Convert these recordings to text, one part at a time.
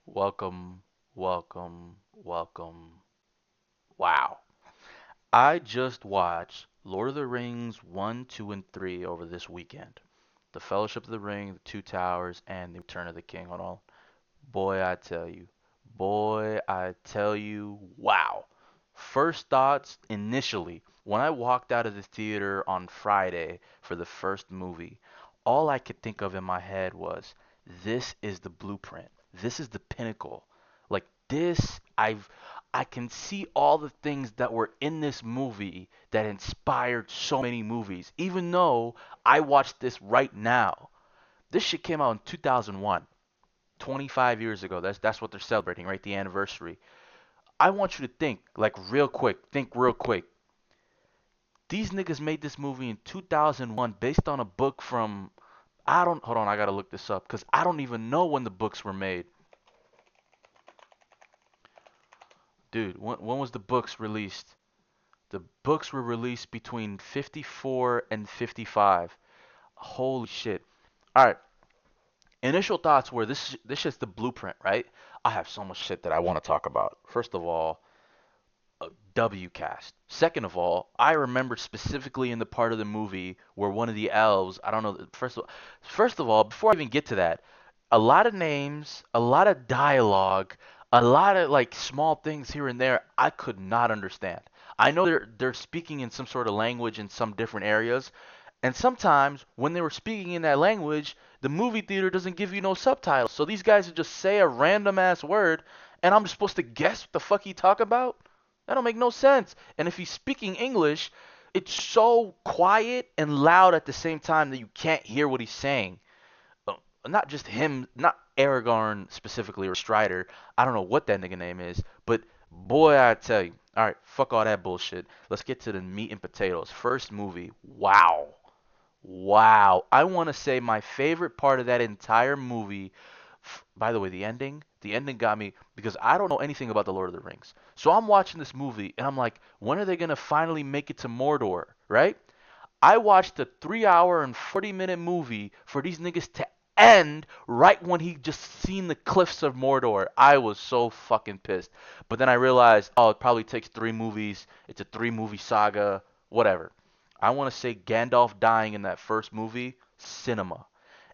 Welcome, welcome, welcome. Wow. I just watched Lord of the Rings 1, 2, and 3 over this weekend. The Fellowship of the Ring, the Two Towers, and the Return of the King. Hold on. Boy, I tell you. Boy, I tell you. Wow. First thoughts initially, when I walked out of the theater on Friday for the first movie, all I could think of in my head was, this is the blueprint. This is the pinnacle. Like this, I can see all the things that were in this movie that inspired so many movies. Even though I watched this right now. This shit came out in 2001. 25 years ago. That's what they're celebrating, right? The anniversary. I want you to think, like real quick. Think real quick. These niggas made this movie in 2001 based on a book from I don't hold on, I got to look this up cuz I don't even know when the books were made. Dude, when was the books released? The books were released between 54 and 55. Holy shit. All right. Initial thoughts were this is the blueprint, right? I have so much shit that I want to talk about. First of all, W cast. Second of all, I remember specifically in the part of the movie where one of the elves, I don't know, first of all, before I even get to that, a lot of names, a lot of dialogue, a lot of like small things here and there I could not understand. I know they're speaking in some sort of language in some different areas, and sometimes when they were speaking in that language, the movie theater doesn't give you no subtitles. So these guys would just say a random ass word and I'm supposed to guess what the fuck he talk about? That don't make no sense. And if he's speaking English, it's so quiet and loud at the same time that you can't hear what he's saying. Uh, Not just him, not Aragorn specifically or Strider. I don't know what that nigga name is, but boy, I tell you. All right, fuck all that bullshit. Let's get to the meat and potatoes. First movie. Wow. Wow. I want to say my favorite part of that entire movie. By the way, the ending got me because I don't know anything about the Lord of the Rings. So I'm watching this movie and I'm like, when are they going to finally make it to Mordor, right? I watched a 3 hour and 40-minute movie for these niggas to end right when he just seen the cliffs of Mordor. I was so fucking pissed. But then I realized, oh, it probably takes three movies. It's a three-movie saga, whatever. I want to say Gandalf dying in that first movie, cinema.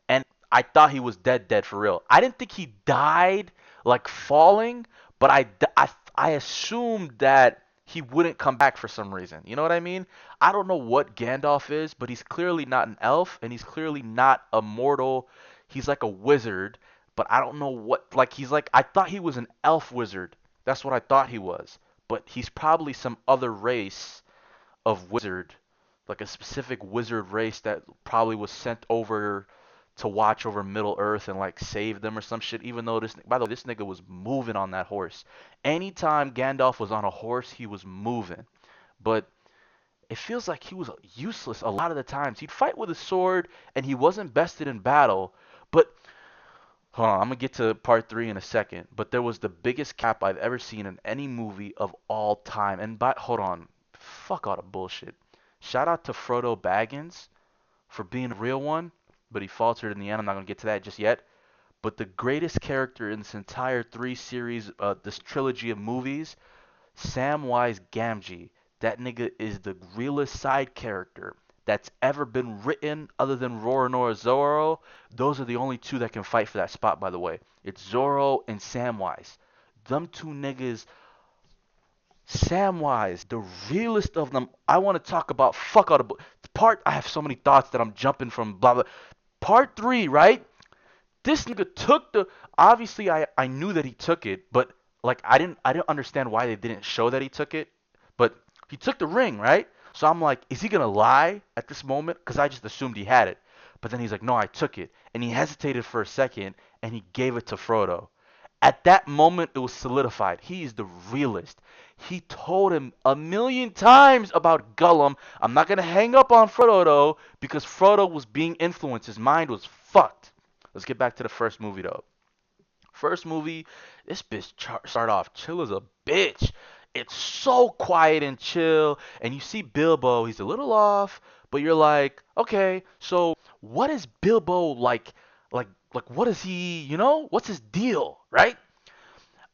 And I thought he was dead for real. I didn't think he died like falling, but I assumed that he wouldn't come back for some reason. You know what I mean? I don't know what Gandalf is, but he's clearly not an elf and he's clearly not a mortal. He's like a wizard, but I don't know what like he's like I thought he was an elf wizard. That's what I thought he was. But he's probably some other race of wizard, like a specific wizard race that probably was sent over to watch over Middle Earth and like save them or some shit. Even though by the way, this nigga was moving on that horse. Anytime Gandalf was on a horse, he was moving. But it feels like he was useless a lot of the times. He'd fight with a sword and he wasn't bested in battle. But hold on, I'm gonna get to part three in a second. But there was the biggest cap I've ever seen in any movie of all time. And hold on, fuck all the bullshit. Shout out to Frodo Baggins for being a real one, but he faltered in the end. I'm not gonna get to that just yet. But the greatest character in this entire three series, this trilogy of movies, Samwise Gamgee. That nigga is the realest side character that's ever been written other than Roronoa Zoro. Those are the only two that can fight for that spot, by the way. It's Zoro and Samwise. Them two niggas, Samwise, the realest of them. I want to talk about fuck all the part. I have so many thoughts that I'm jumping from blah blah. Part three, right? This nigga took the. Obviously, I knew that he took it, but like I didn't understand why they didn't show that he took it. But he took the ring, right? So I'm like, is he gonna lie at this moment? Because I just assumed he had it. But then he's like, no, I took it, and he hesitated for a second, and he gave it to Frodo. At that moment, it was solidified. He is the realist. He told him a million times about Gollum. I'm not gonna hang up on Frodo though, because Frodo was being influenced. His mind was fucked. Let's get back to the first movie though. First movie, this bitch start off chill as a bitch. It's so quiet and chill, and you see Bilbo. He's a little off, but you're like, okay, so what is Bilbo like? Like, what is he? You know, what's his deal, right?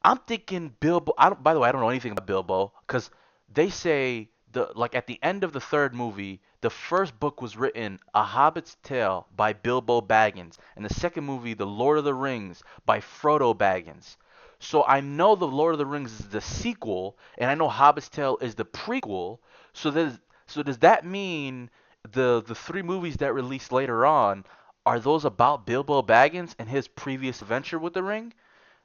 I'm thinking Bilbo. I don't, by the way, I don't know anything about Bilbo because they say the like at the end of the third movie, the first book was written A Hobbit's Tale by Bilbo Baggins, and the second movie, The Lord of the Rings by Frodo Baggins. So I know The Lord of the Rings is the sequel, and I know Hobbit's Tale is the prequel. So does that mean the three movies that released later on are those about Bilbo Baggins and his previous adventure with the ring?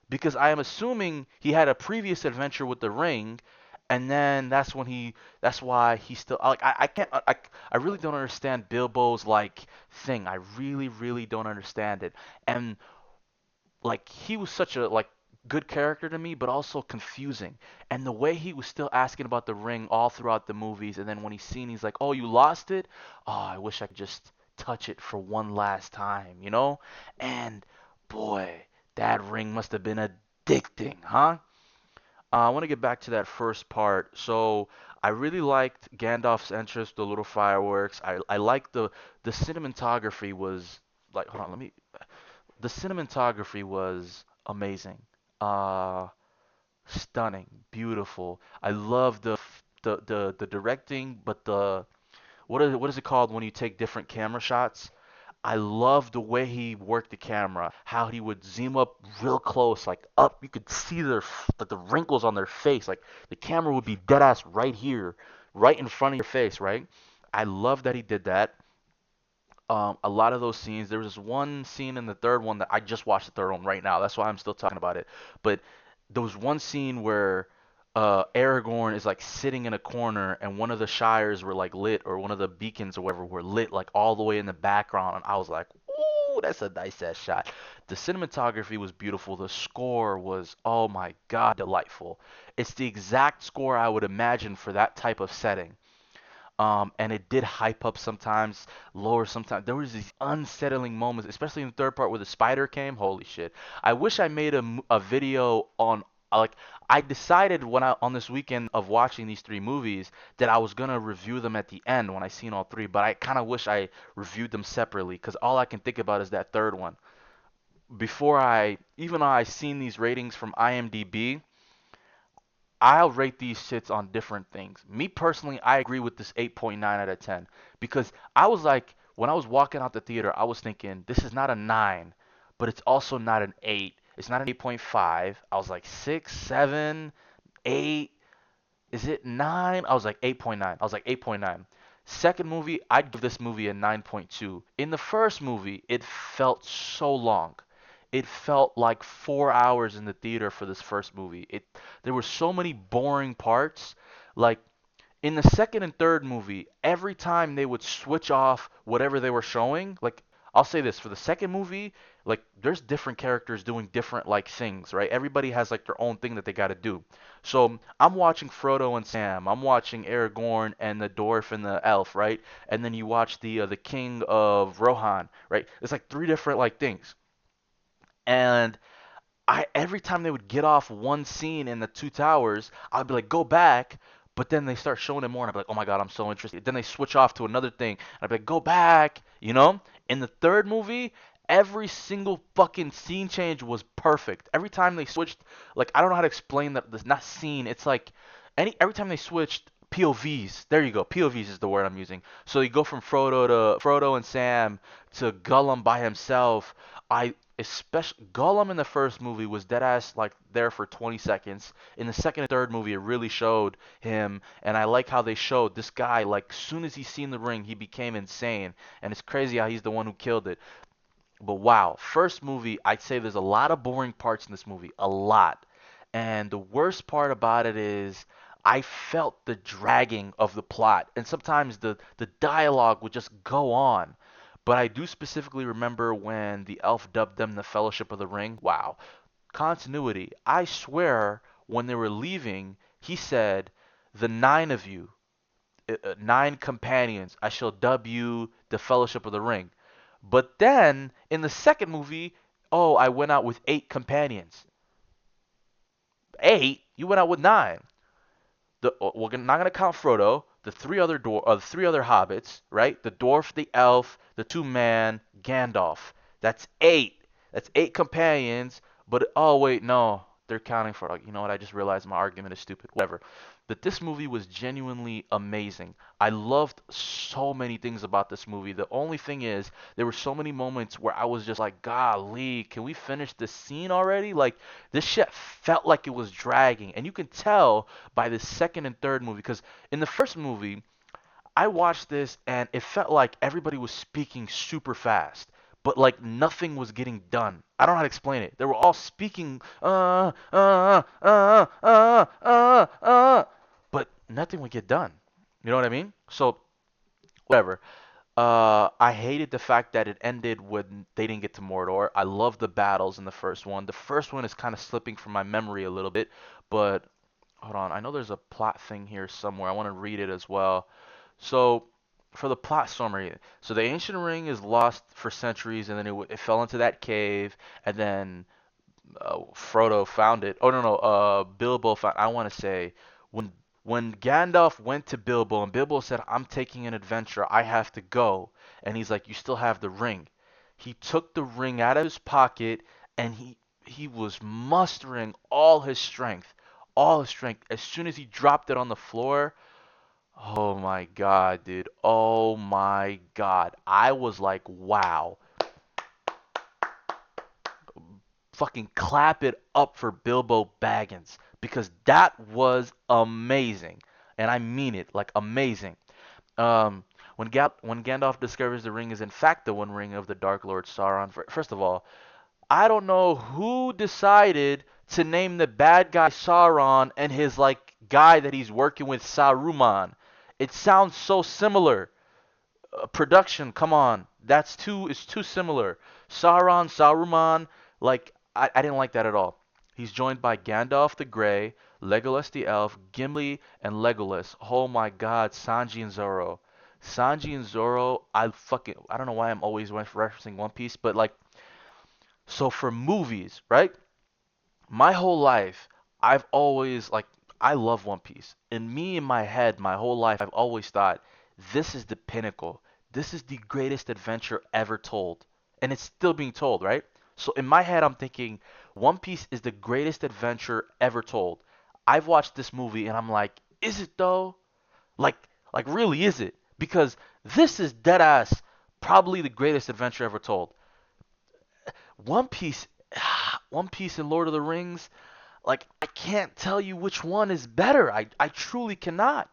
Because I am assuming he had a previous adventure with the ring, and then that's why he still like I can't I really don't understand Bilbo's like thing. I really don't understand it. And like he was such a like good character to me, but also confusing. And the way he was still asking about the ring all throughout the movies, and then when he's seen, he's like, "Oh, you lost it? Oh, I wish I could just touch it for one last time," you know? And boy, that ring must have been addicting, huh? I want to get back to that first part. So I really liked Gandalf's entrance, the little fireworks. I liked the cinematography was like, hold on, let me the cinematography was amazing. Uh, Stunning, beautiful. I love the directing, but the what is it called when you take different camera shots? I love the way he worked the camera, how he would zoom up real close, like up, you could see like the wrinkles on their face, like the camera would be dead ass right here, right in front of your face, right? I love that he did that. A lot of those scenes. There was this one scene in the third one that I just watched the third one right now. That's why I'm still talking about it. But there was one scene where Aragorn is like sitting in a corner, and one of the shires were like lit, or one of the beacons or whatever were lit like all the way in the background, and I was like, "Ooh, that's a nice ass shot." The cinematography was beautiful. The score was, oh my God, delightful. It's the exact score I would imagine for that type of setting. And it did hype up sometimes, lower sometimes. There was these unsettling moments, especially in the third part where the spider came. Holy shit! I wish I made a video on like I decided when I on this weekend of watching these three movies that I was gonna review them at the end when I seen all three, but I kind of wish I reviewed them separately because all I can think about is that third one. Before even though I seen these ratings from IMDb, I'll rate these shits on different things. Me personally, I agree with this 8.9 out of 10 because I was like, when I was walking out the theater, I was thinking, this is not a 9, but it's also not an 8. It's not an 8.5. I was like 6, 7, 8. Is it 9? I was like 8.9. I was like 8.9. Second movie, I'd give this movie a 9.2. In the first movie, it felt so long. It felt like 4 hours in the theater for this first movie. There were so many boring parts. Like in the second and third movie, every time they would switch off whatever they were showing, like I'll say this for the second movie, like there's different characters doing different like things, right? Everybody has like their own thing that they got to do. So I'm watching Frodo and Sam, I'm watching Aragorn and the dwarf and the elf, right? And then you watch the king of Rohan, right? It's like three different like things. And I every time they would get off one scene in the two towers, I'd be like, go back. But then they start showing it more, and I'd be like, oh my god, I'm so interested. Then they switch off to another thing, and I'd be like, go back. You know? In the third movie, every single fucking scene change was perfect. Every time they switched, like I don't know how to explain that. It's not scene. It's like every time they switched POVs. There you go. POVs is the word I'm using. So you go from Frodo and Sam to Gollum by himself. I especially Gollum in the first movie was dead ass like there for 20 seconds. In the second and third movie, it really showed him, and I like how they showed this guy like soon as he seen the ring, he became insane, and it's crazy how he's the one who killed it. But wow, first movie, I'd say there's a lot of boring parts in this movie, a lot. And the worst part about it is I felt the dragging of the plot, and sometimes the dialogue would just go on. But I do specifically remember when the elf dubbed them the Fellowship of the Ring. Wow, continuity. I swear, when they were leaving, he said, "The nine of you, nine companions, I shall dub you the Fellowship of the Ring." But then in the second movie, oh, I went out with eight companions. Eight? You went out with nine. We're not gonna count Frodo. The three other hobbits, right? The dwarf, the elf, the two man, Gandalf. That's eight. That's eight companions. But oh wait, no. they're counting for, like, you know what? I just realized my argument is stupid. Whatever. That this movie was genuinely amazing. I loved so many things about this movie. The only thing is, there were so many moments where I was just like, golly, can we finish this scene already? Like, this shit felt like it was dragging. And you can tell by the second and third movie, because in the first movie, I watched this and it felt like everybody was speaking super fast, but like nothing was getting done. I don't know how to explain it. They were all speaking, but nothing would get done. You know what I mean? So, whatever. I hated the fact that it ended when they didn't get to Mordor. I love the battles in the first one. The first one is kind of slipping from my memory a little bit, but hold on. I know there's a plot thing here somewhere. I want to read it as well. So, for the plot summary, so the ancient ring is lost for centuries, and then it fell into that cave, and then Frodo found it. Oh, no, no, Bilbo found. I want to say when Gandalf went to Bilbo, and Bilbo said, "I'm taking an adventure. I have to go," and he's like, "You still have the ring." He took the ring out of his pocket, and he was mustering all his strength, all his strength. As soon as he dropped it on the floor, oh my God, dude. Oh my God. I was like, wow. Fucking clap it up for Bilbo Baggins because that was amazing. And I mean it, like amazing. When Gandalf discovers the ring is in fact the One Ring of the Dark Lord Sauron, first of all, I don't know who decided to name the bad guy Sauron and his like guy that he's working with Saruman. It sounds so similar. Production, come on. It's too similar. Saruman, like I didn't like that at all. He's joined by Gandalf the Grey, Legolas the Elf, Gimli, and Legolas. Oh my God, Sanji and Zoro. Sanji and Zoro, I don't know why I'm always referencing One Piece, but like so for movies, right? My whole life, I've always like I love One Piece. And me in my head, my whole life, I've always thought this is the pinnacle. This is the greatest adventure ever told. And it's still being told, right? So in my head, I'm thinking One Piece is the greatest adventure ever told. I've watched this movie and I'm like, is it though? Like like really is it? Because this is dead ass probably the greatest adventure ever told. One Piece One Piece and Lord of the Rings, like I can't tell you which one is better. I truly cannot.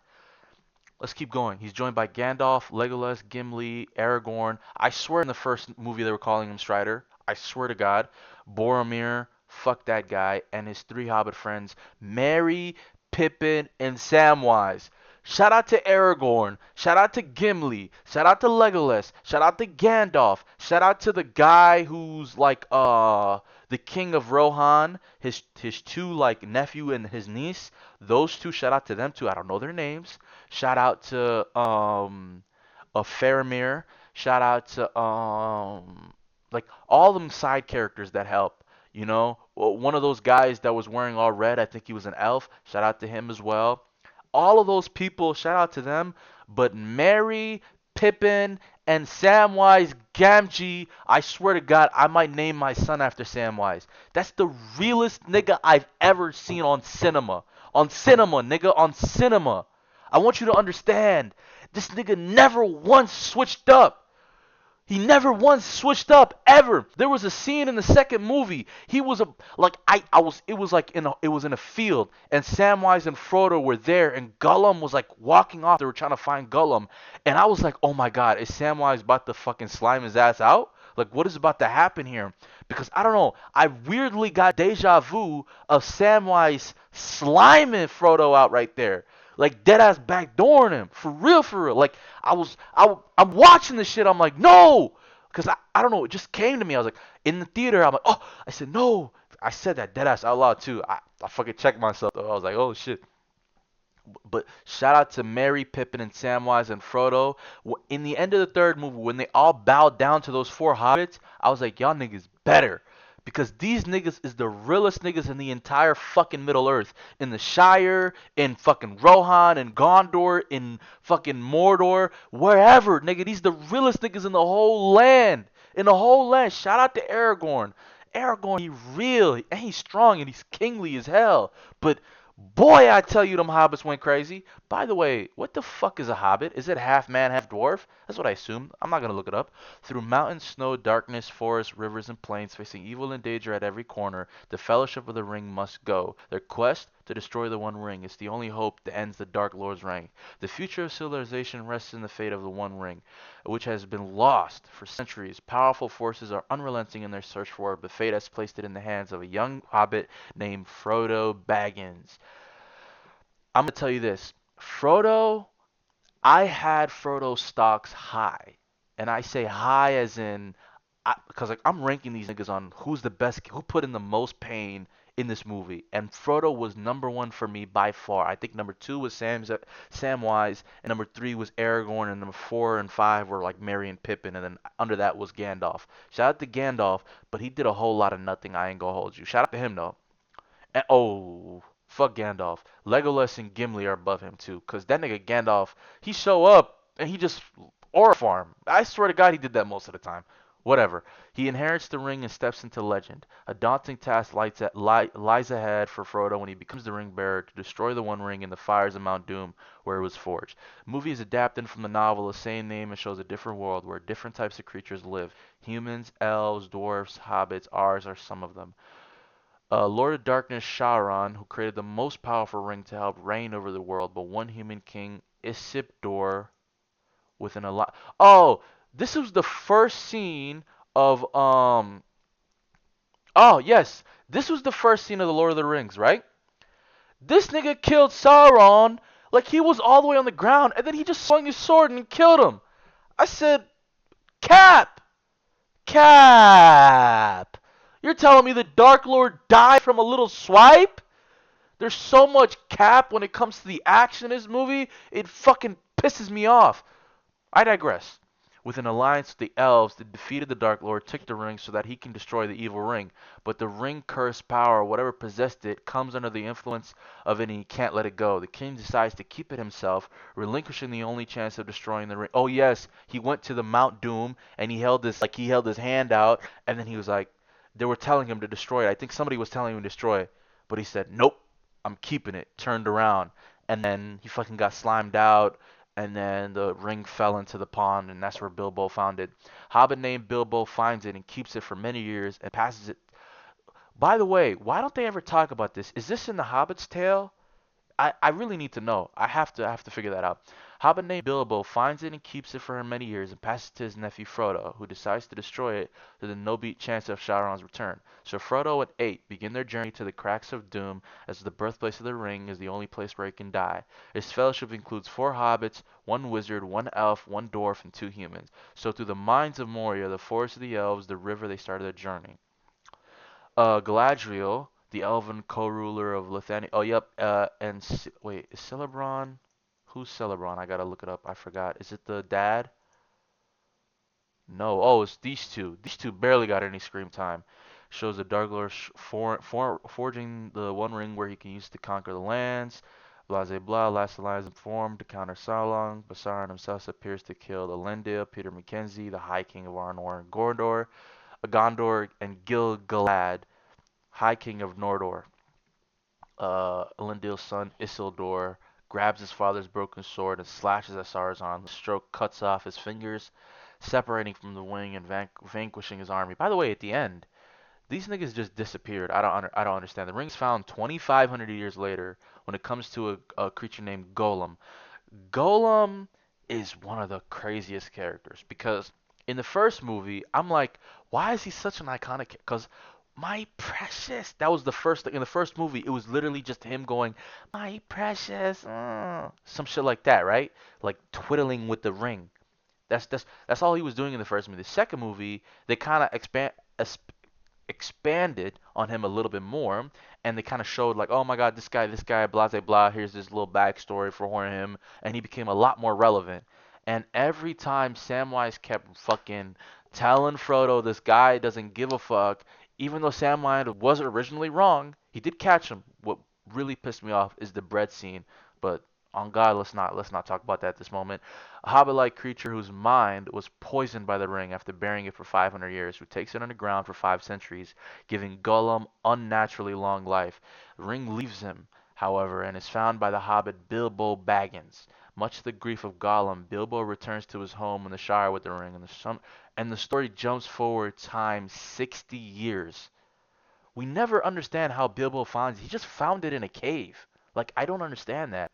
Let's keep going. He's joined by Gandalf, Legolas, Gimli, Aragorn. I swear in the first movie they were calling him Strider. I swear to God. Boromir, fuck that guy, and his three hobbit friends, Merry, Pippin, and Samwise. Shout out to Aragorn. Shout out to Gimli. Shout out to Legolas. Shout out to Gandalf. Shout out to the guy who's like the king of Rohan, his two like nephew and his niece. Those two, shout out to them too. I don't know their names. Shout out to a Faramir. Shout out to like all them side characters that help. You know, one of those guys that was wearing all red, I think he was an elf. Shout out to him as well. All of those people, shout out to them. But Merry, Pippin, and Samwise Gamgee, I swear to God, I might name my son after Samwise. That's the realest nigga I've ever seen on cinema. On cinema, nigga, on cinema. I want you to understand, this nigga never once switched up. He never once switched up ever. There was a scene in the second movie. He was a like I was it was like it was in a field and Samwise and Frodo were there and Gollum was like walking off. They were trying to find Gollum and I was like, "Oh my God, is Samwise about to fucking slime his ass out? Like what is about to happen here?" Because I don't know, I weirdly got deja vu of Samwise sliming Frodo out right there. Like dead ass backdooring him for real. Like I'm watching this shit. I'm like, no, because I don't know. It just came to me. I was like, in the theater. I'm like, oh, I said no. I said that dead ass out loud too. I fucking checked myself though. I was like, oh shit. But shout out to Merry, Pippin, and Samwise and Frodo. In the end of the third movie, when they all bowed down to those four hobbits, I was like, y'all niggas better. Because these niggas is the realest niggas in the entire fucking Middle Earth. In the Shire, in fucking Rohan, in Gondor, in fucking Mordor, wherever, nigga. These the realest niggas in the whole land. In the whole land. Shout out to Aragorn. Aragorn, he real, and he's strong, and he's kingly as hell. But boy, I tell you, them hobbits went crazy. By the way, what the fuck is a hobbit? Is it half man, half dwarf? That's what I assume. I'm not gonna look it up. Through mountains, snow, darkness, forests, rivers, and plains, facing evil and danger at every corner, the Fellowship of the Ring must go. Their quest to destroy the One Ring is the only hope that ends the Dark Lord's reign. The future of civilization rests in the fate of the One Ring, which has been lost for centuries. Powerful forces are unrelenting in their search for it, but fate has placed it in the hands of a young hobbit named Frodo Baggins. I'm gonna tell you this, Frodo. I had Frodo stocks high, and I say high as in, because like I'm ranking these niggas on who's the best, who put in the most pain in this movie, and Frodo was number one for me by far. I think number two was Samwise, and number three was Aragorn, and number four and five were like Merry and Pippin, and then under that was Gandalf. Shout out to Gandalf, but he did a whole lot of nothing. I ain't gonna hold you. Shout out to him though. And, oh, fuck Gandalf. Legolas and Gimli are above him too, cause that nigga Gandalf, he show up and he just aura farm. I swear to God, he did that most of the time. Whatever. He inherits the ring and steps into legend. A daunting task lies ahead for Frodo when he becomes the ring bearer to destroy the One Ring in the fires of Mount Doom, where it was forged. The movie is adapted from the novel of the same name and shows a different world where different types of creatures live. Humans, elves, dwarfs, hobbits. Ours are some of them. Lord of Darkness Sauron, who created the most powerful ring to help reign over the world, but one human king, Isildur, with an alliance. Oh, this was the first scene of Oh yes, this was the first scene of the Lord of the Rings, right? This nigga killed Sauron like he was all the way on the ground, and then he just swung his sword and killed him. I said, Cap, Cap. You're telling me the Dark Lord died from a little swipe? There's so much cap when it comes to the action in this movie, it fucking pisses me off. I digress. With an alliance with the elves, they defeated the Dark Lord, took the ring so that he can destroy the evil ring. But the ring cursed power, whatever possessed it, comes under the influence of it and he can't let it go. The king decides to keep it himself, relinquishing the only chance of destroying the ring. Oh yes, he went to the Mount Doom and he held his hand out and then he was like, they were telling him to destroy it. I think somebody was telling him to destroy it, but he said, "Nope, I'm keeping it." Turned around and then he fucking got slimed out and then the ring fell into the pond, and that's where Bilbo found it. Hobbit named Bilbo finds it and keeps it for many years and passes it. By the way, why don't they ever talk about this? Is this in the Hobbit's tale? I really need to know. I have to figure that out. Hobbit named Bilbo finds it and keeps it for many years and passes it to his nephew Frodo, who decides to destroy it to the no beat chance of Sauron's return. So Frodo and 8 begin their journey to the cracks of Doom, as the birthplace of the ring is the only place where he can die. His fellowship includes 4 hobbits, 1 wizard, 1 elf, 1 dwarf, and 2 humans. So through the mines of Moria, the forest of the elves, the river, they started their journey. Galadriel, the elven co-ruler of Lithania. Oh, yep. And wait, is Celeborn? Who's Celeborn? I gotta look it up. I forgot. Is it the dad? No. Oh, it's these two. These two barely got any screen time. Shows the Dark Lord forging the One Ring where he can use to conquer the lands. Blah blah blah. Last alliance formed to counter Sauron, but Sauron himself appears to kill Elendil, Peter Mackenzie, the High King of Arnor and Gondor, and Gil-galad, High King of Mordor. Elendil's son Isildur grabs his father's broken sword and slashes at Saruman. The stroke cuts off his fingers, separating from the wing and vanquishing his army. By the way, at the end, these niggas just disappeared. I don't understand. The ring's found 2,500 years later when it comes to a creature named Gollum. Gollum is one of the craziest characters because in the first movie, I'm like, why is he such an iconic? Because my precious. That was the first thing in the first movie. It was literally just him going, "My precious," some shit like that, right? Like twiddling with the ring. That's all he was doing in the first movie. The second movie, they kind of expanded on him a little bit more, and they kind of showed like, oh my God, this guy, blah blah blah. Here's this little backstory for him, and he became a lot more relevant. And every time Samwise kept fucking telling Frodo this guy doesn't give a fuck, even though Samwise was originally wrong, he did catch him. What really pissed me off is the bread scene, but On God, let's not talk about that at this moment. A hobbit-like creature whose mind was poisoned by the ring after burying it for 500 years, who takes it underground for 5 centuries, giving Gollum unnaturally long life. The ring leaves him, however, and is found by the hobbit Bilbo Baggins. Much to the grief of Gollum, Bilbo returns to his home in the Shire with the ring, and the story jumps forward time 60 years. We never understand how Bilbo finds it. He just found it in a cave. Like, I don't understand that.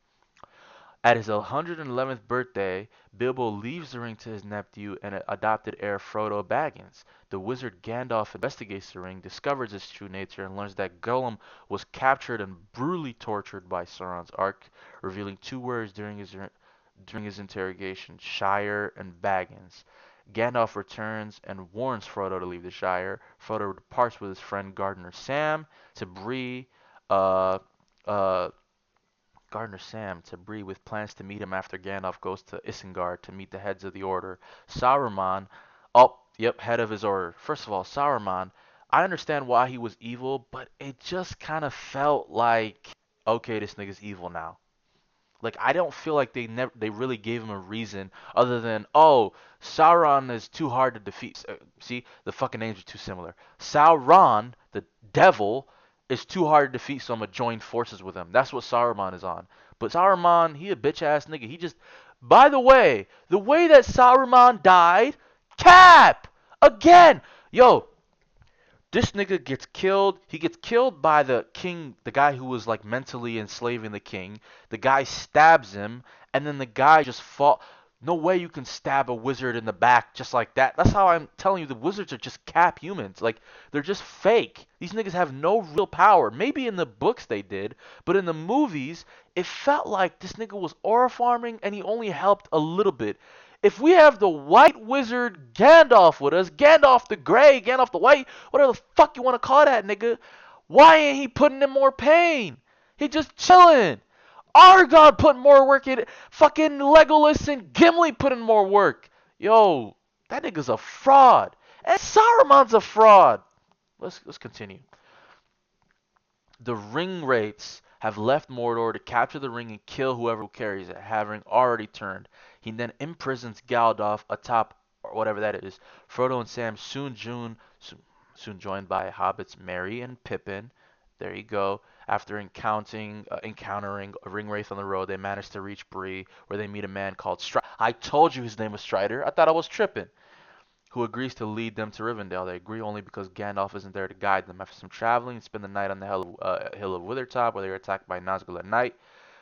At his 111th birthday, Bilbo leaves the ring to his nephew and adopted heir Frodo Baggins. The wizard Gandalf investigates the ring, discovers its true nature, and learns that Gollum was captured and brutally tortured by Sauron's Ark, revealing two words during his interrogation: Shire and Baggins. Gandalf returns and warns Frodo to leave the Shire. Frodo departs with his friend Gardener Sam to Bree, uh, uh, Gardner Sam to Bree with plans to meet him after Gandalf goes to Isengard to meet the heads of the Order. Saruman, oh, yep, head of his order. First of all, Saruman, I understand why he was evil, but it just kind of felt like, okay, this nigga's evil now. Like, I don't feel like they really gave him a reason other than, oh, Sauron is too hard to defeat. See, the fucking names are too similar. Sauron, the devil, is too hard to defeat, so I'm gonna join forces with him. That's what Saruman is on. But Saruman, he a bitch ass nigga. He just, by the way that Saruman died, cap again. Yo, this nigga gets killed. He gets killed by the king, the guy who was like mentally enslaving the king. The guy stabs him, and then the guy just fall. No way you can stab a wizard in the back just like that. That's how I'm telling you the wizards are just cap humans. Like, they're just fake. These niggas have no real power. Maybe in the books they did, but in the movies, it felt like this nigga was aura farming and he only helped a little bit. If we have the white wizard Gandalf with us, Gandalf the Grey, Gandalf the White, whatever the fuck you want to call that nigga, why ain't he putting in more pain? He just chilling. Aragorn putting more work in it. Fucking Legolas and Gimli putting more work. Yo, that nigga's a fraud. And Saruman's a fraud. Let's continue. The ring wraiths have left Mordor to capture the ring and kill whoever carries it, having already turned. He then imprisons Gandalf atop or whatever that is. Frodo and Sam soon joined by hobbits Merry and Pippin. There you go. After encountering a ring wraith on the road, they manage to reach Bree, where they meet a man called Strider. I told you his name was Strider. I thought I was tripping, who agrees to lead them to Rivendell. They agree only because Gandalf isn't there to guide them. After some traveling, they spend the night on the hill of Withertop, where they are attacked by Nazgul at night.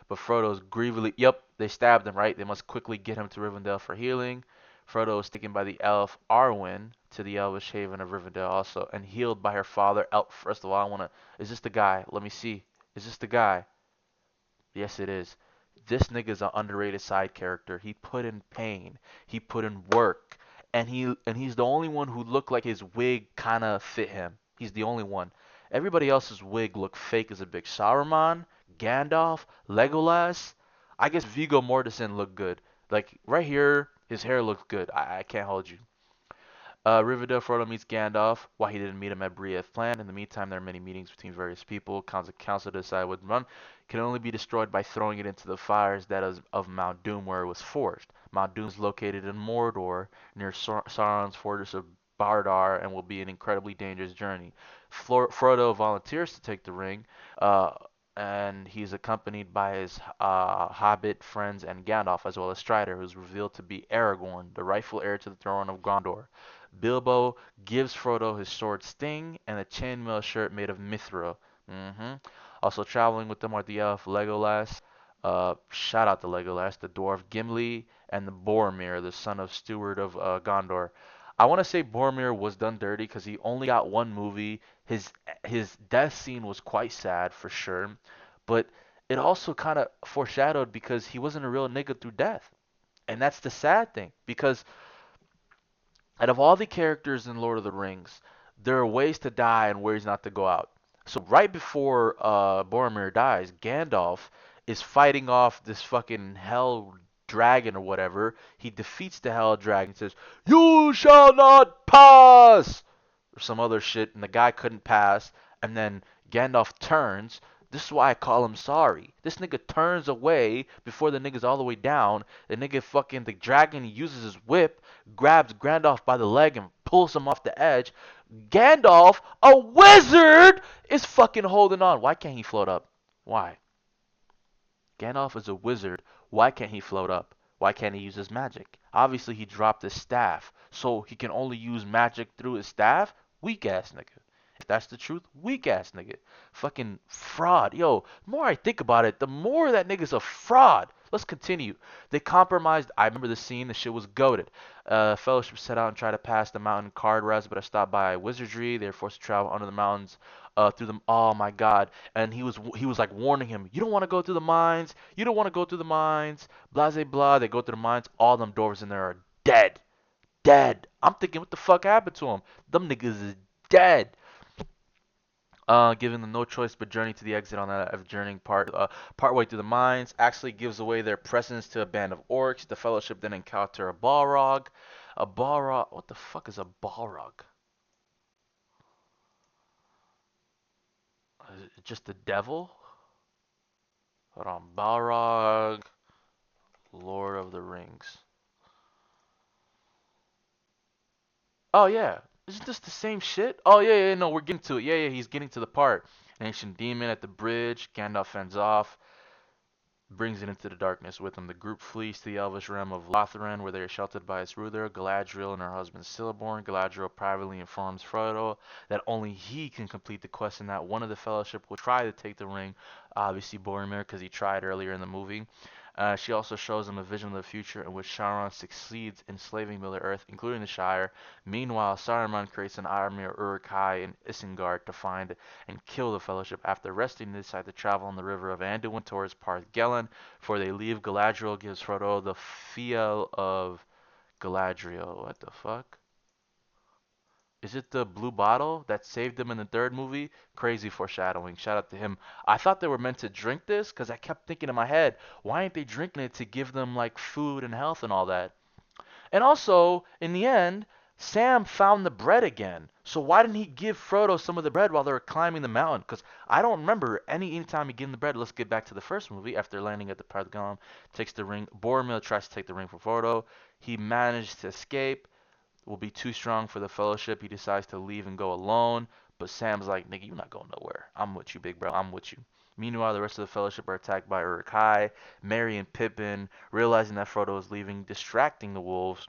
But Frodo's grievously, yep, they stabbed him, right? They must quickly get him to Rivendell for healing. Frodo is taken by the elf Arwen to the elvish haven of Rivendell also, and healed by her father. First of all, is this the guy? Let me see. Is this the guy? Yes, it is. This nigga's an underrated side character. He put in pain. He put in work. And he's the only one who looked like his wig kind of fit him. He's the only one. Everybody else's wig looked fake as a bitch. Saruman, Gandalf, Legolas. I guess Viggo Mortensen looked good. Like right here, his hair looks good. I can't hold you. Rivendell, Frodo meets Gandalf. Why he didn't meet him at Bree as planned. In the meantime, there are many meetings between various people. Council to decide what to run can only be destroyed by throwing it into the fires that is of Mount Doom, where it was forged. Mount Doom is located in Mordor, near Sauron's fortress of Bardar, and will be an incredibly dangerous journey. Frodo volunteers to take the ring, uh, and he's accompanied by his hobbit friends and Gandalf, as well as Strider, who is revealed to be Aragorn, the rightful heir to the throne of Gondor. Bilbo gives Frodo his sword Sting and a chainmail shirt made of mithril. Also traveling with them are the elf Legolas. Shout out to Legolas, the dwarf Gimli, and the Boromir, the son of Steward of Gondor. I want to say Boromir was done dirty because he only got one movie. His death scene was quite sad for sure, but it also kind of foreshadowed because he wasn't a real nigga through death, and that's the sad thing because out of all the characters in Lord of the Rings, there are ways to die and ways not to go out. So right before Boromir dies, Gandalf is fighting off this fucking hell dragon or whatever. He defeats the hell dragon, says, "You shall not pass!" or some other shit, and the guy couldn't pass. And then Gandalf turns This is why I call him sorry. This nigga turns away before the nigga's all the way down. The nigga fucking, the dragon uses his whip, grabs Gandalf by the leg and pulls him off the edge. Gandalf, a wizard, is fucking holding on. Why can't he float up? Why? Gandalf is a wizard. Why can't he float up? Why can't he use his magic? Obviously, he dropped his staff, so he can only use magic through his staff? Weak ass nigga. If that's the truth, weak ass nigga. Fucking fraud. Yo, the more I think about it, the more that nigga's a fraud. Let's continue. They compromised. I remember the scene. The shit was goated. Fellowship set out and tried to pass the mountain card rest, but are stopped by wizardry. They are forced to travel under the mountains through them. Oh my God! And he was like warning him. You don't want to go through the mines. You don't want to go through the mines. Blah blah blah. They go through the mines. All them dwarves in there are dead. Dead. I'm thinking, what the fuck happened to them? Them niggas is dead. Giving them no choice but journey to the exit on that journeying part way through the mines. Actually gives away their presence to a band of orcs. The Fellowship then encounter a Balrog. A Balrog. What the fuck is a Balrog? Is it just the devil? Hold on. Balrog, Lord of the Rings. Oh yeah. Isn't this the same shit? Oh yeah, yeah, no, we're getting to it. Yeah, yeah, he's getting to the part. An ancient demon at the bridge. Gandalf fends off, brings it into the darkness with him. The group flees to the elvish realm of Lothlorien, where they are sheltered by its ruler, Galadriel, and her husband Celeborn. Galadriel privately informs Frodo that only he can complete the quest and that one of the Fellowship will try to take the ring. Obviously Boromir, because he tried earlier in the movie. She also shows him a vision of the future in which Sauron succeeds in enslaving Middle-earth, including the Shire. Meanwhile, Saruman creates an army of Uruk-hai and Isengard to find and kill the Fellowship. After resting, they decide to travel on the river of Anduin towards Parth Gelen. Before they leave, Galadriel gives Frodo the Fiel of Galadriel. What the fuck? Is it the blue bottle that saved him in the third movie? Crazy foreshadowing. Shout out to him. I thought they were meant to drink this because I kept thinking in my head, why ain't they drinking it to give them like food and health and all that? And also, in the end, Sam found the bread again. So why didn't he give Frodo some of the bread while they were climbing the mountain? Because I don't remember anytime he gave him the bread. Let's get back to the first movie. After landing at the Path of Gollum, takes the ring. Boromir tries to take the ring from Frodo. He managed to escape. Will be too strong for the Fellowship. He decides to leave and go alone. But Sam's like, nigga, you're not going nowhere. I'm with you, big bro. I'm with you. Meanwhile, the rest of the Fellowship are attacked by Uruk-hai. Merry and Pippin, realizing that Frodo is leaving, distracting the wolves.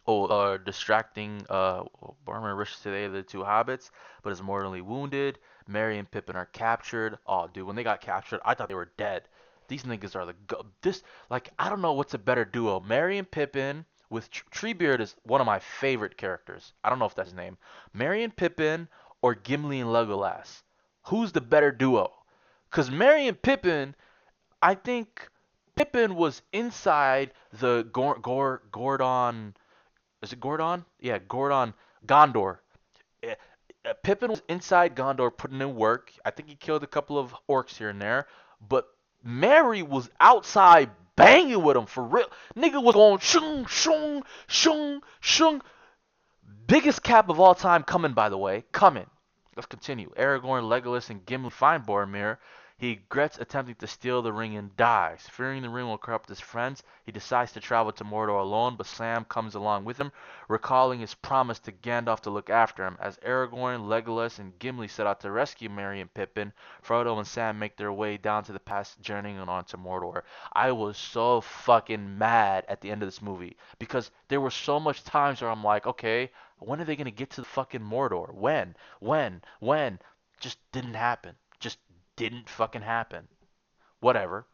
Distracting Boromir rushes to the aid of the two hobbits, but is mortally wounded. Merry and Pippin are captured. Oh, dude, when they got captured, I thought they were dead. These niggas are this like I don't know what's a better duo. Merry and Pippin with Treebeard is one of my favorite characters. I don't know if that's his name. Merry and Pippin or Gimli and Legolas. Who's the better duo? Cause Merry and Pippin, I think Pippin was inside the Gordon, is it Gordon? Yeah, Gordon. Gondor. Eh, Pippin was inside Gondor putting in work. I think he killed a couple of orcs here and there. But Mary was outside banging with him for real. Nigga was going shung, shung, shung, shung. Biggest cap of all time coming, by the way. Coming. Let's continue. Aragorn, Legolas, and Gimli find Boromir. He regrets attempting to steal the ring and dies. Fearing the ring will corrupt his friends, he decides to travel to Mordor alone, but Sam comes along with him, recalling his promise to Gandalf to look after him. As Aragorn, Legolas, and Gimli set out to rescue Merry and Pippin, Frodo and Sam make their way down to the pass, journeying on to Mordor. I was so fucking mad at the end of this movie because there were so much times where I'm like, okay, when are they gonna get to the fucking Mordor? When? When? Just didn't happen. Just didn't fucking happen. Whatever.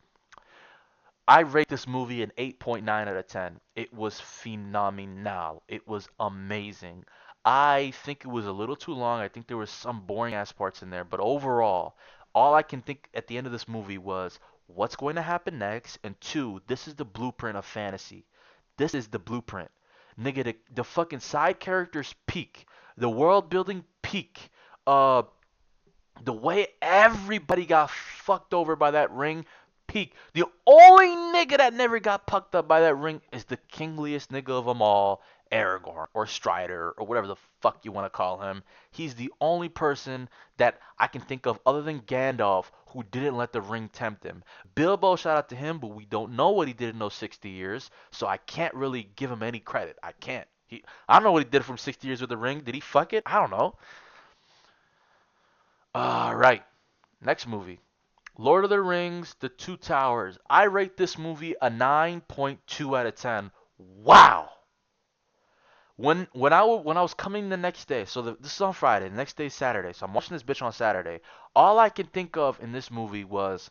I rate this movie an 8.9 out of 10. It was phenomenal. It was amazing. I think it was a little too long. I think there was some boring ass parts in there, but overall, all I can think at the end of this movie was what's going to happen next, and two, this is the blueprint of fantasy. This is the blueprint. Nigga, the fucking side characters peak. The world building peak. Uh, the way everybody got fucked over by that ring, peak. The only nigga that never got pucked up by that ring is the kingliest nigga of them all, Aragorn or Strider or whatever the fuck you want to call him. He's the only person that I can think of other than Gandalf who didn't let the ring tempt him. Bilbo, shout out to him, but we don't know what he did in those 60 years, so I can't really give him any credit. I can't. I don't know what he did from 60 years with the ring. Did he fuck it? I don't know. All right. Next movie. Lord of the Rings, The Two Towers. I rate this movie a 9.2 out of 10. Wow. When I was coming the next day, so this is on Friday, the next day is Saturday, so I'm watching this bitch on Saturday. All I can think of in this movie was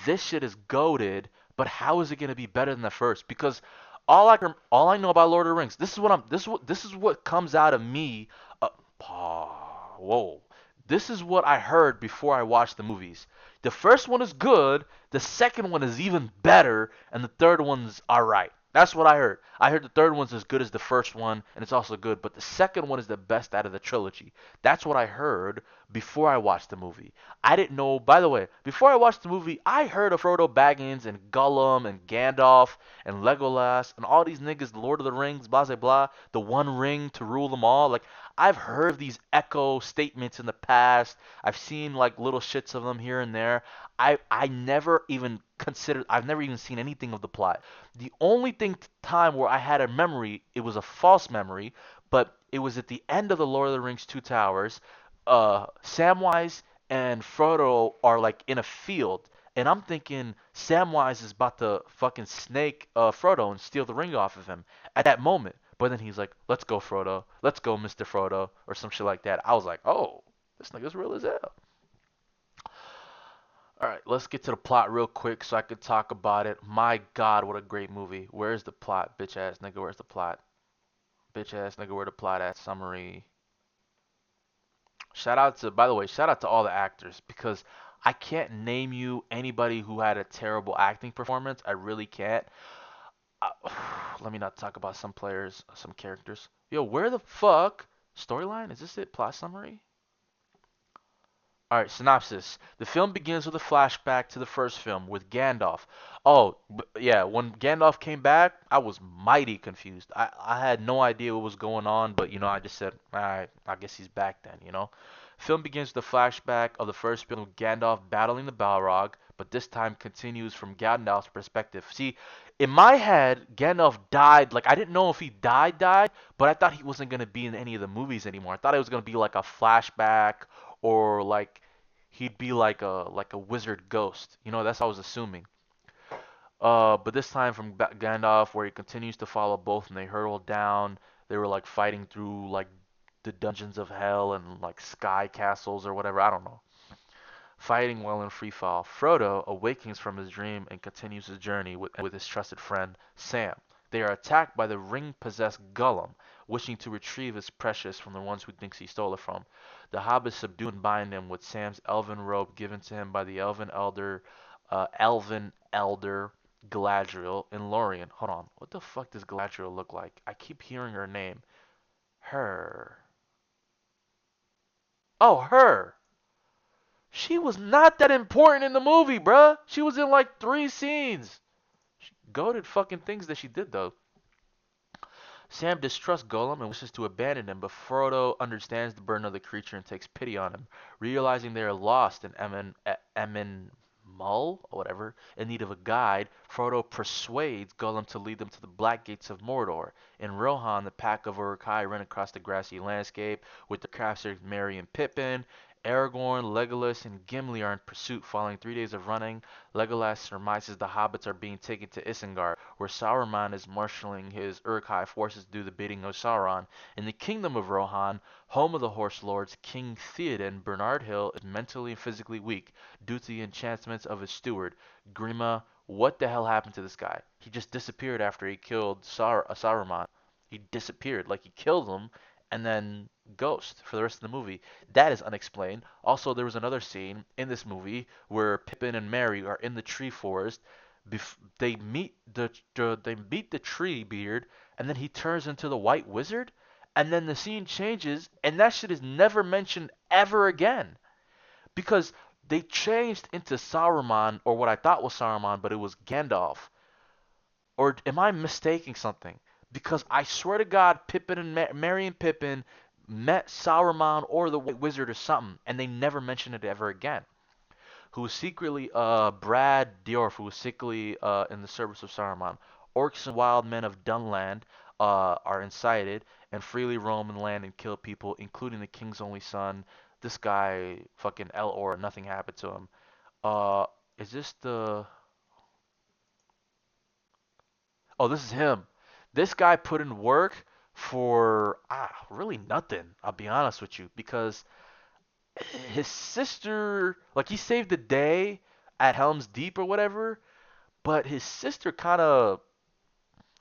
this shit is goated, but how is it gonna be better than the first? Because all I know about Lord of the Rings, this is what comes out of me. Uh, whoa, this is what I heard before I watched the movies. The first one is good, the second one is even better, and the third one's alright. That's what I heard. I heard the third one's as good as the first one, and it's also good, but the second one is the best out of the trilogy. That's what I heard before I watched the movie. I didn't know, by the way, before I watched the movie, I heard of Frodo Baggins and Gollum and Gandalf and Legolas and all these niggas, the Lord of the Rings, blah, blah, blah, the one ring to rule them all. Like, I've heard of these echo statements in the past. I've seen, like, little shits of them here and there. I never even considered, I've never even seen anything of the plot. The only time where I had a memory, it was a false memory, but it was at the end of the Lord of the Rings Two Towers. Samwise and Frodo are like in a field, and I'm thinking Samwise is about to fucking snake Frodo and steal the ring off of him at that moment. But then he's like, "Let's go, Frodo. Let's go, Mr. Frodo," or some shit like that. I was like, "Oh, this nigga's real as hell." All right, let's get to the plot real quick so I could talk about it. My God, what a great movie. Where's the plot, bitch ass nigga? Where's the plot? Bitch ass nigga, where the plot at? Summary. Shout out to, by the way, shout out to all the actors because I can't name you anybody who had a terrible acting performance. I really can't. Uh, Let me not talk about some players, some characters. Yo, where the fuck? Storyline? Is this it? Plot summary? Alright, synopsis. The film begins with a flashback to the first film with Gandalf. Oh, yeah, when Gandalf came back, I was mighty confused. I had no idea what was going on, but I just said, alright, I guess he's back then. Film begins with a flashback of the first film with Gandalf battling the Balrog, but this time continues from Gandalf's perspective. See, in my head, Gandalf died. Like, I didn't know if he died, but I thought he wasn't going to be in any of the movies anymore. I thought it was going to be like a flashback or like he'd be like a wizard ghost. That's what I was assuming. But this time from Gandalf, where he continues to follow both, and they hurtle down. They were like fighting through like the dungeons of hell and like sky castles or whatever. I don't know. Fighting while in free fall, Frodo awakens from his dream and continues his journey with his trusted friend Sam. They are attacked by the ring-possessed Gollum, wishing to retrieve his precious from the ones who thinks he stole it from. The hobbits subdue and bind him with Sam's elven robe given to him by the elven elder Galadriel in Lorien. Hold on, what the fuck does Galadriel look like? I keep hearing her name. Her. Oh, her. She was not that important in the movie, bruh. She was in like 3 scenes. Goated fucking things that she did, though. Sam distrusts Gollum and wishes to abandon him, but Frodo understands the burden of the creature and takes pity on him. Realizing they are lost in Emin Mull, or whatever, in need of a guide, Frodo persuades Gollum to lead them to the Black Gates of Mordor. In Rohan, the pack of Uruk-hai run across the grassy landscape with the craftsmen Merry and Pippin. Aragorn, Legolas, and Gimli are in pursuit following 3 days of running. Legolas surmises the hobbits are being taken to Isengard, where Saruman is marshalling his Uruk-hai forces to do the bidding of Sauron. In the kingdom of Rohan, home of the Horse Lords, King Theoden Bernard Hill is mentally and physically weak due to the enchantments of his steward, Grima. What the hell happened to this guy? He just disappeared after he killed Saruman. He disappeared, like he killed him, and then ghost for the rest of the movie. That is unexplained. Also, there was another scene in this movie where Pippin and Merry are in the tree forest. They meet the tree beard, and then he turns into the White Wizard, and then the scene changes, and that shit is never mentioned ever again because they changed into Saruman, or what I thought was Saruman, but it was Gandalf. Or am I mistaking something? Because I swear to God, Pippin and Merry and Pippin met Sauron or the White Wizard or something, and they never mentioned it ever again. Who was secretly Brad Diorf, who was secretly in the service of Saruman. Orcs and wild men of Dunland are incited and freely roam and land and kill people, including the king's only son. This guy, fucking Elor, nothing happened to him. Uh, is this the? Oh, this is him. This guy put in work for really nothing. I'll be honest with you, because his sister, like he saved the day at Helm's Deep or whatever, but his sister kind of,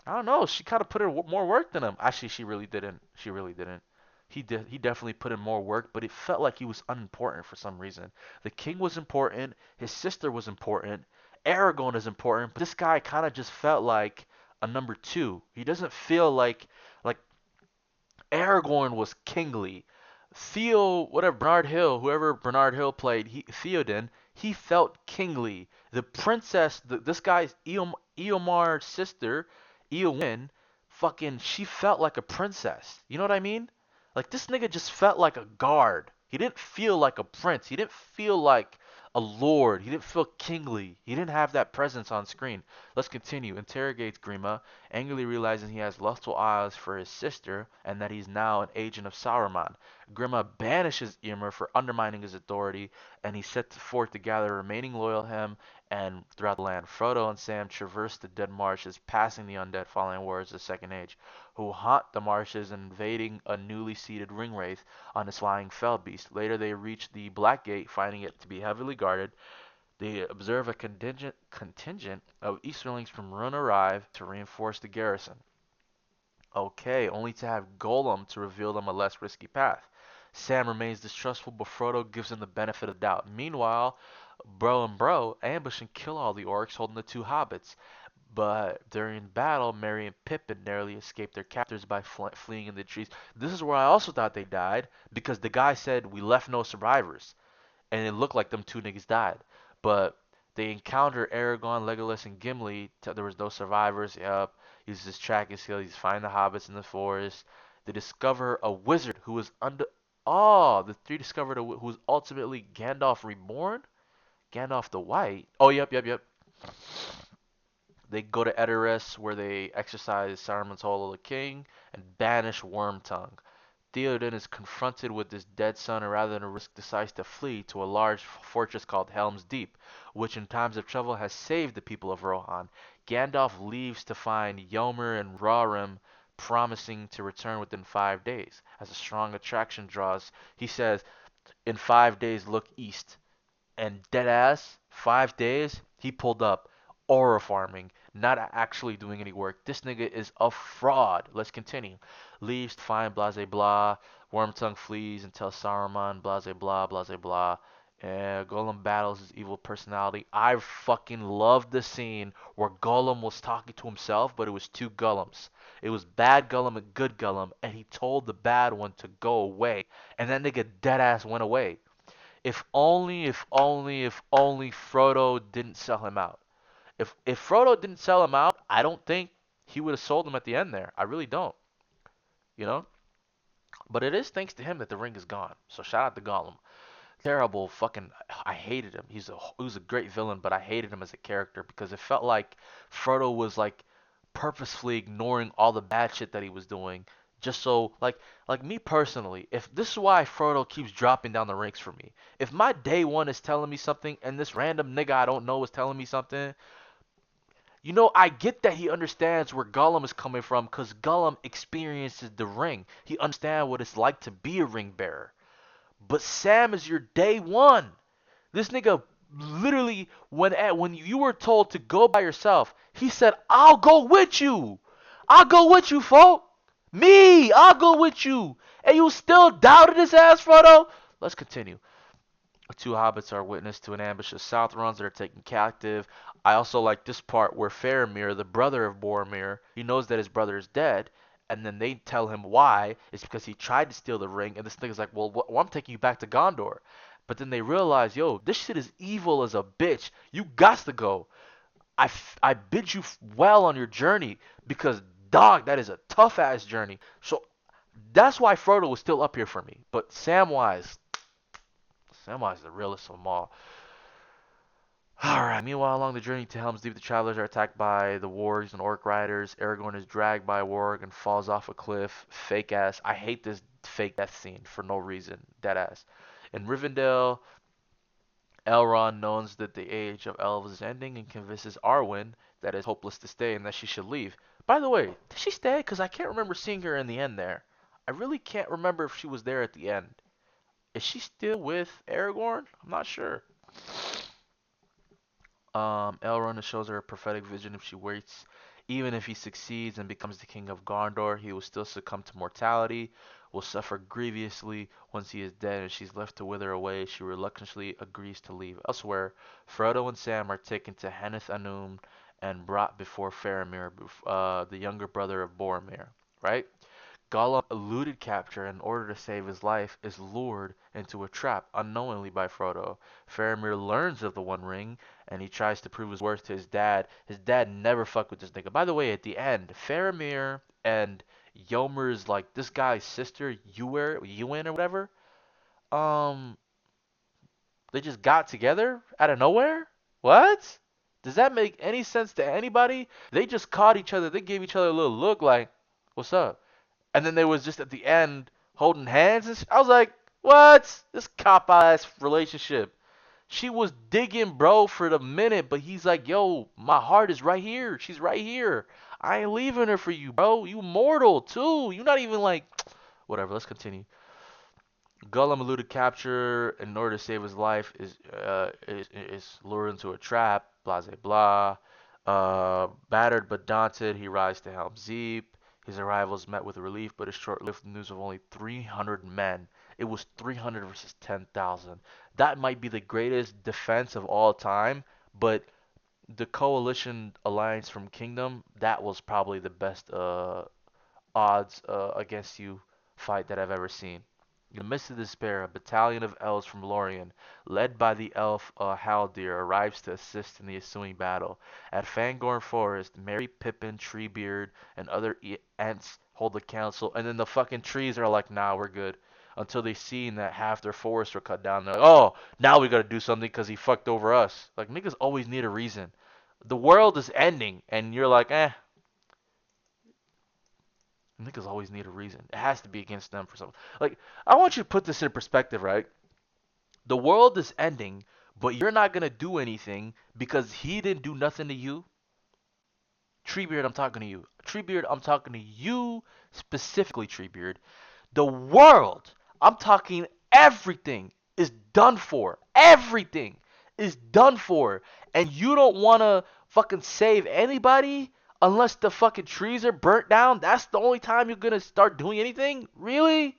I don't know, she kind of put in more work than him. Actually, she really didn't. She really didn't. He did. He definitely put in more work, but it felt like he was unimportant for some reason. The king was important. His sister was important. Aragorn is important, but this guy kind of just felt like a number two. He doesn't feel like Aragorn was kingly. Theo, whatever Bernard Hill, whoever Bernard Hill played, Theoden, he felt kingly. The princess, this guy's Eomar's sister, Eowyn, fucking, she felt like a princess. You know what I mean? Like this nigga just felt like a guard. He didn't feel like a prince. He didn't feel like a lord. He didn't feel kingly. He didn't have that presence on screen. Let's continue. Interrogates Grima, angrily realizing he has lustful eyes for his sister and that he's now an agent of Sauron. Grima banishes Ymir for undermining his authority, and he sets forth to gather remaining loyal him and throughout the land. Frodo and Sam traverse the dead marshes, passing the undead fallen warriors of the Second Age, who haunt the marshes, invading a newly seated ringwraith on his flying fell beast. Later they reach the Black Gate, finding it to be heavily guarded. They observe a contingent of Easterlings from Rhûn arrive to reinforce the garrison. Okay, only to have Gollum to reveal them a less risky path. Sam remains distrustful, but Frodo gives him the benefit of the doubt. Meanwhile, Bro ambush and kill all the orcs holding the two hobbits. But during battle, Merry and Pippin narrowly escape their captors by fleeing in the trees. This is where I also thought they died, because the guy said we left no survivors, and it looked like them two niggas died. But they encounter Aragorn, Legolas, and Gimli. There was no survivors. Yep. He's just tracking skills. He's finding the hobbits in the forest. They discover a wizard who was under. Oh, the three discovered who was ultimately Gandalf reborn. Gandalf the White. Oh, yep. They go to Edoras, where they exercise Saruman's Hole of the King and banish Wormtongue. Theoden is confronted with his dead son, and rather than risk, decides to flee to a large fortress called Helm's Deep, which in times of trouble has saved the people of Rohan. Gandalf leaves to find Yomer and Rorim, promising to return within 5 days. As a strong attraction draws, he says, in 5 days look east. And dead ass, 5 days, he pulled up. Aura farming, not actually doing any work. This nigga is a fraud. Let's continue. Leaves to find blase blah. Wormtongue flees and tells Saruman blase blah blase blah. Gollum battles his evil personality. I fucking love the scene where Gollum was talking to himself, but it was two Gollums. It was bad Gollum and good Gollum, and he told the bad one to go away. And that nigga dead ass went away. If only Frodo didn't sell him out. If Frodo didn't sell him out, I don't think he would have sold him at the end there. I really don't. You know? But it is thanks to him that the ring is gone. So shout out to Gollum. Terrible fucking I hated him. He was a great villain, but I hated him as a character because it felt like Frodo was like purposefully ignoring all the bad shit that he was doing just so like me personally, if this is why Frodo keeps dropping down the ranks for me. If my day one is telling me something and this random nigga I don't know is telling me something, I get that he understands where Gollum is coming from because Gollum experiences the ring. He understands what it's like to be a ring bearer. But Sam is your day one. This nigga literally, when you were told to go by yourself, he said, "I'll go with you. I'll go with you, folk. Me, I'll go with you." And you still doubted his ass, Frodo? Let's continue. The two hobbits are witness to an ambush of Southrons that are taken captive. I also like this part where Faramir, the brother of Boromir, he knows that his brother is dead, and then they tell him why. It's because he tried to steal the ring, and this nigga's like, well, I'm taking you back to Gondor. But then they realize, yo, this shit is evil as a bitch. You got to go. I bid you well on your journey because dog, that is a tough ass journey. So that's why Frodo was still up here for me. But Samwise is the realest of them all. Alright, meanwhile, along the journey to Helm's Deep, the travelers are attacked by the wargs and orc riders. Aragorn is dragged by a warg and falls off a cliff. Fake ass. I hate this fake death scene for no reason. Dead ass. In Rivendell, Elrond knows that the age of elves is ending and convinces Arwen that it's hopeless to stay and that she should leave. By the way, did she stay? Because I can't remember seeing her in the end there. I really can't remember if she was there at the end. Is she still with Aragorn? I'm not sure. Elrond shows her a prophetic vision if she waits. Even if he succeeds and becomes the king of Gondor, he will still succumb to mortality, will suffer grievously once he is dead and she's left to wither away. She reluctantly agrees to leave. Elsewhere, Frodo and Sam are taken to Haneth Anum and brought before Faramir, the younger brother of Boromir, right? Gollum eluded capture and in order to save his life is lured into a trap unknowingly by Frodo. Faramir learns of the One Ring and he tries to prove his worth to his dad. His dad never fucked with this nigga. By the way, at the end, Faramir and Yomer's like this guy's sister, Ewan or whatever, um, they just got together out of nowhere? What? Does that make any sense to anybody? They just caught each other. They gave each other a little look like, "What's up?" And then they was just at the end holding hands and I was like, what? This cop ass relationship. She was digging bro for the minute, but he's like, yo, my heart is right here. She's right here. I ain't leaving her for you, bro. You mortal too. You not even like whatever. Let's continue. Gollum eluded capture in order to save his life is lured into a trap. Blah blah blah. Battered but daunted, he rides to Helm's Deep. His arrival is met with relief, but is short-lived news of only 300 men. It was 300 versus 10,000. That might be the greatest defense of all time, but the coalition alliance from Kingdom, that was probably the best odds against you fight that I've ever seen. In the midst of despair, a battalion of elves from Lorien, led by the elf Haldir, arrives to assist in the ensuing battle. At Fangorn Forest, Merry, Pippin, Treebeard, and other Ents hold the council, and then the fucking trees are like, nah, we're good. Until they see that half their forests were cut down. They're like, oh, now we gotta do something because he fucked over us. Like, niggas always need a reason. The world is ending, and you're like, eh, niggas always need a reason. It has to be against them for something. Like, I want you to put this in perspective, right? The world is ending, but you're not gonna do anything because he didn't do nothing to you. Treebeard, I'm talking to you. Treebeard, I'm talking to you specifically, Treebeard. The world, I'm talking everything is done for. Everything is done for. And you don't wanna fucking save anybody unless the fucking trees are burnt down? That's the only time you're gonna start doing anything? Really?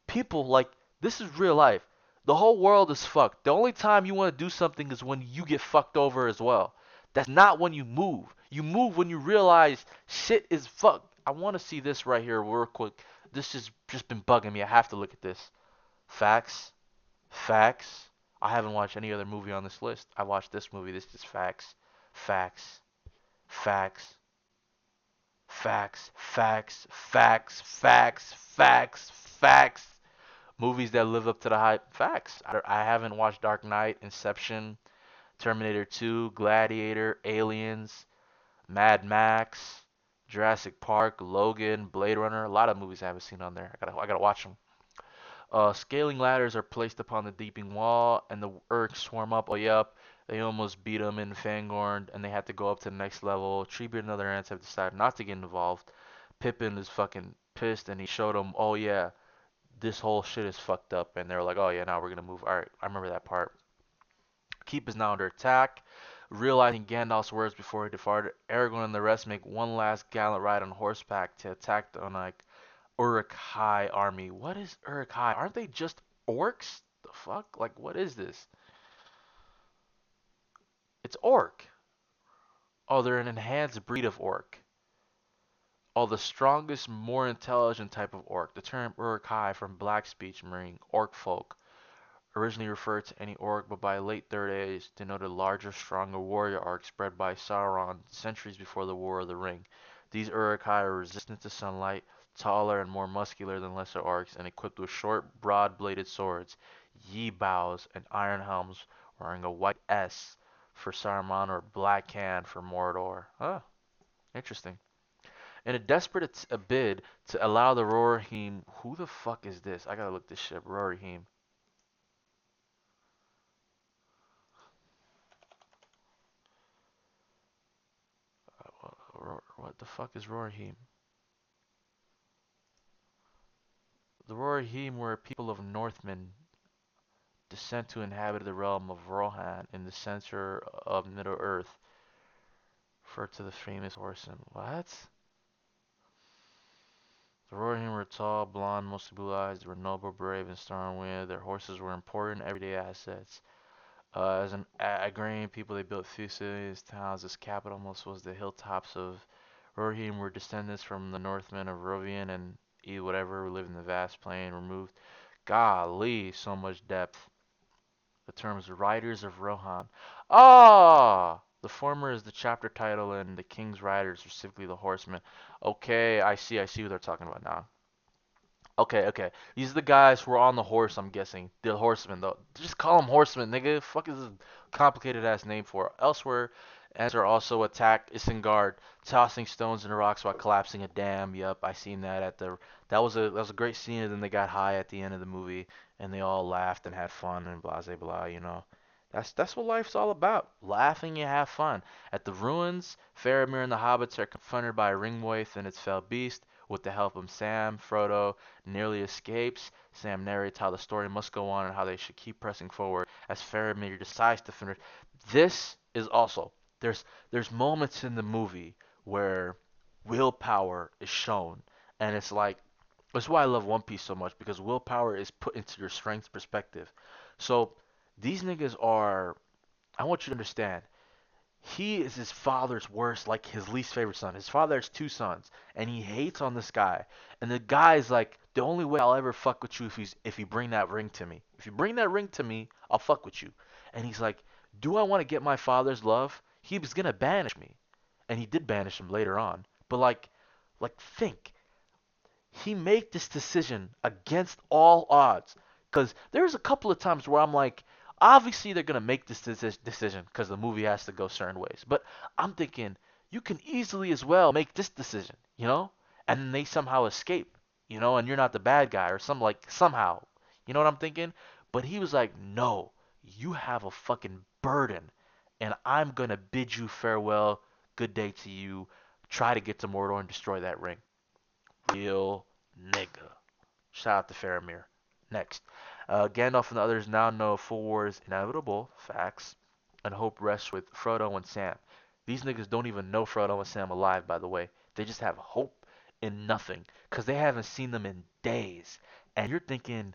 People like this is real life. The whole world is fucked. The only time you want to do something is when you get fucked over as well. That's not when you move. You move when you realize shit is fucked. I want to see this right here real quick. This has just been bugging me. I have to look at this. Facts. Facts. I haven't watched any other movie on this list. I watched this movie. This is facts. Facts. Facts. Facts. Facts. Facts. Facts. Facts. Facts. Movies that live up to the hype. Facts. I haven't watched Dark Knight, Inception, Terminator 2, Gladiator, Aliens, Mad Max, Jurassic Park, Logan, Blade Runner. A lot of movies I haven't seen on there. I gotta watch them. Scaling ladders are placed upon the deeping wall, and the Urks swarm up. Oh, yep. They almost beat them in Fangorn, and they had to go up to the next level. Treebeard and other ants have decided not to get involved. Pippin is fucking pissed, and he showed them, oh yeah, this whole shit is fucked up. And they're like, oh yeah, now we're gonna move. Alright, I remember that part. Keep is now under attack. Realizing Gandalf's words before he departed, Aragorn and the rest make one last gallant ride on horseback to attack the like Uruk-hai army. What is Uruk-hai? Aren't they just orcs? The fuck? Like, what is this? It's orc. Oh, they're an enhanced breed of orc. Oh, the strongest, more intelligent type of orc. The term Uruk-hai from Black Speech meaning orc folk originally referred to any orc, but by late Third Age denoted larger, stronger warrior arcs spread by Sauron centuries before the War of the Ring. These Uruk-hai are resistant to sunlight, taller and more muscular than lesser orcs, and equipped with short, broad-bladed swords, yi bows, and iron helms, wearing a white S for Saruman or black hand for Mordor. Huh, interesting. In a desperate bid to allow the Rohirrim, who the fuck is this? I gotta look this shit. Rohirrim. What the fuck is Rohirrim? The Rohirrim were a people of Northmen descent to inhabit the realm of Rohan in the center of Middle-earth, referred to the famous horsemen. What? The Rohirrim were tall, blonde, mostly blue-eyed. They were noble, brave, and strong-willed. Their horses were important everyday assets. As an agrarian people, they built few cities, towns. Its capital most was the hilltops of Rohirrim were descendants from the Northmen of Rovian and whatever who lived in the vast plain removed. Golly, so much depth. The terms Riders of Rohan. Ah! The former is the chapter title and the King's Riders, specifically the Horsemen. Okay, I see what they're talking about now. Okay, okay. These are the guys who are on the horse, I'm guessing. The horsemen, though. Just call them horsemen, nigga. Fuck is this complicated ass name for? Elsewhere, Ents are also attack Isengard, tossing stones and rocks while collapsing a dam. Yup, I seen that at the. That was a great scene, and then they got high at the end of the movie, and they all laughed and had fun and blah blah blah. You know, that's what life's all about. Laughing and have fun. At the ruins, Faramir and the hobbits are confronted by a ringwraith and its fell beast. With the help of Sam, Frodo nearly escapes. Sam narrates how the story must go on and how they should keep pressing forward as Faramir decides to finish. This is also there's moments in the movie where willpower is shown, and it's like that's why I love One Piece so much because willpower is put into your strength perspective. So these niggas are. I want you to understand he is his father's worst, like his least favorite son. His father has two sons, and he hates on this guy. And the guy's like, the only way I'll ever fuck with you if you bring that ring to me. If you bring that ring to me, I'll fuck with you. And he's like, do I want to get my father's love? He was gonna banish me, and he did banish him later on. But think he made this decision against all odds. Because there's a couple of times where I'm like, obviously they're going to make this decision because the movie has to go certain ways. But I'm thinking, you can easily as well make this decision, you know? And then they somehow escape, you know, and you're not the bad guy or some like somehow. You know what I'm thinking? But he was like, no, you have a fucking burden. And I'm going to bid you farewell. Good day to you. Try to get to Mordor and destroy that ring. Real nigga. Shout out to Faramir. Next. Gandalf and the others now know full war is inevitable, facts, and hope rests with Frodo and Sam. These niggas don't even know Frodo and Sam alive, by the way. They just have hope in nothing, because they haven't seen them in days. And you're thinking,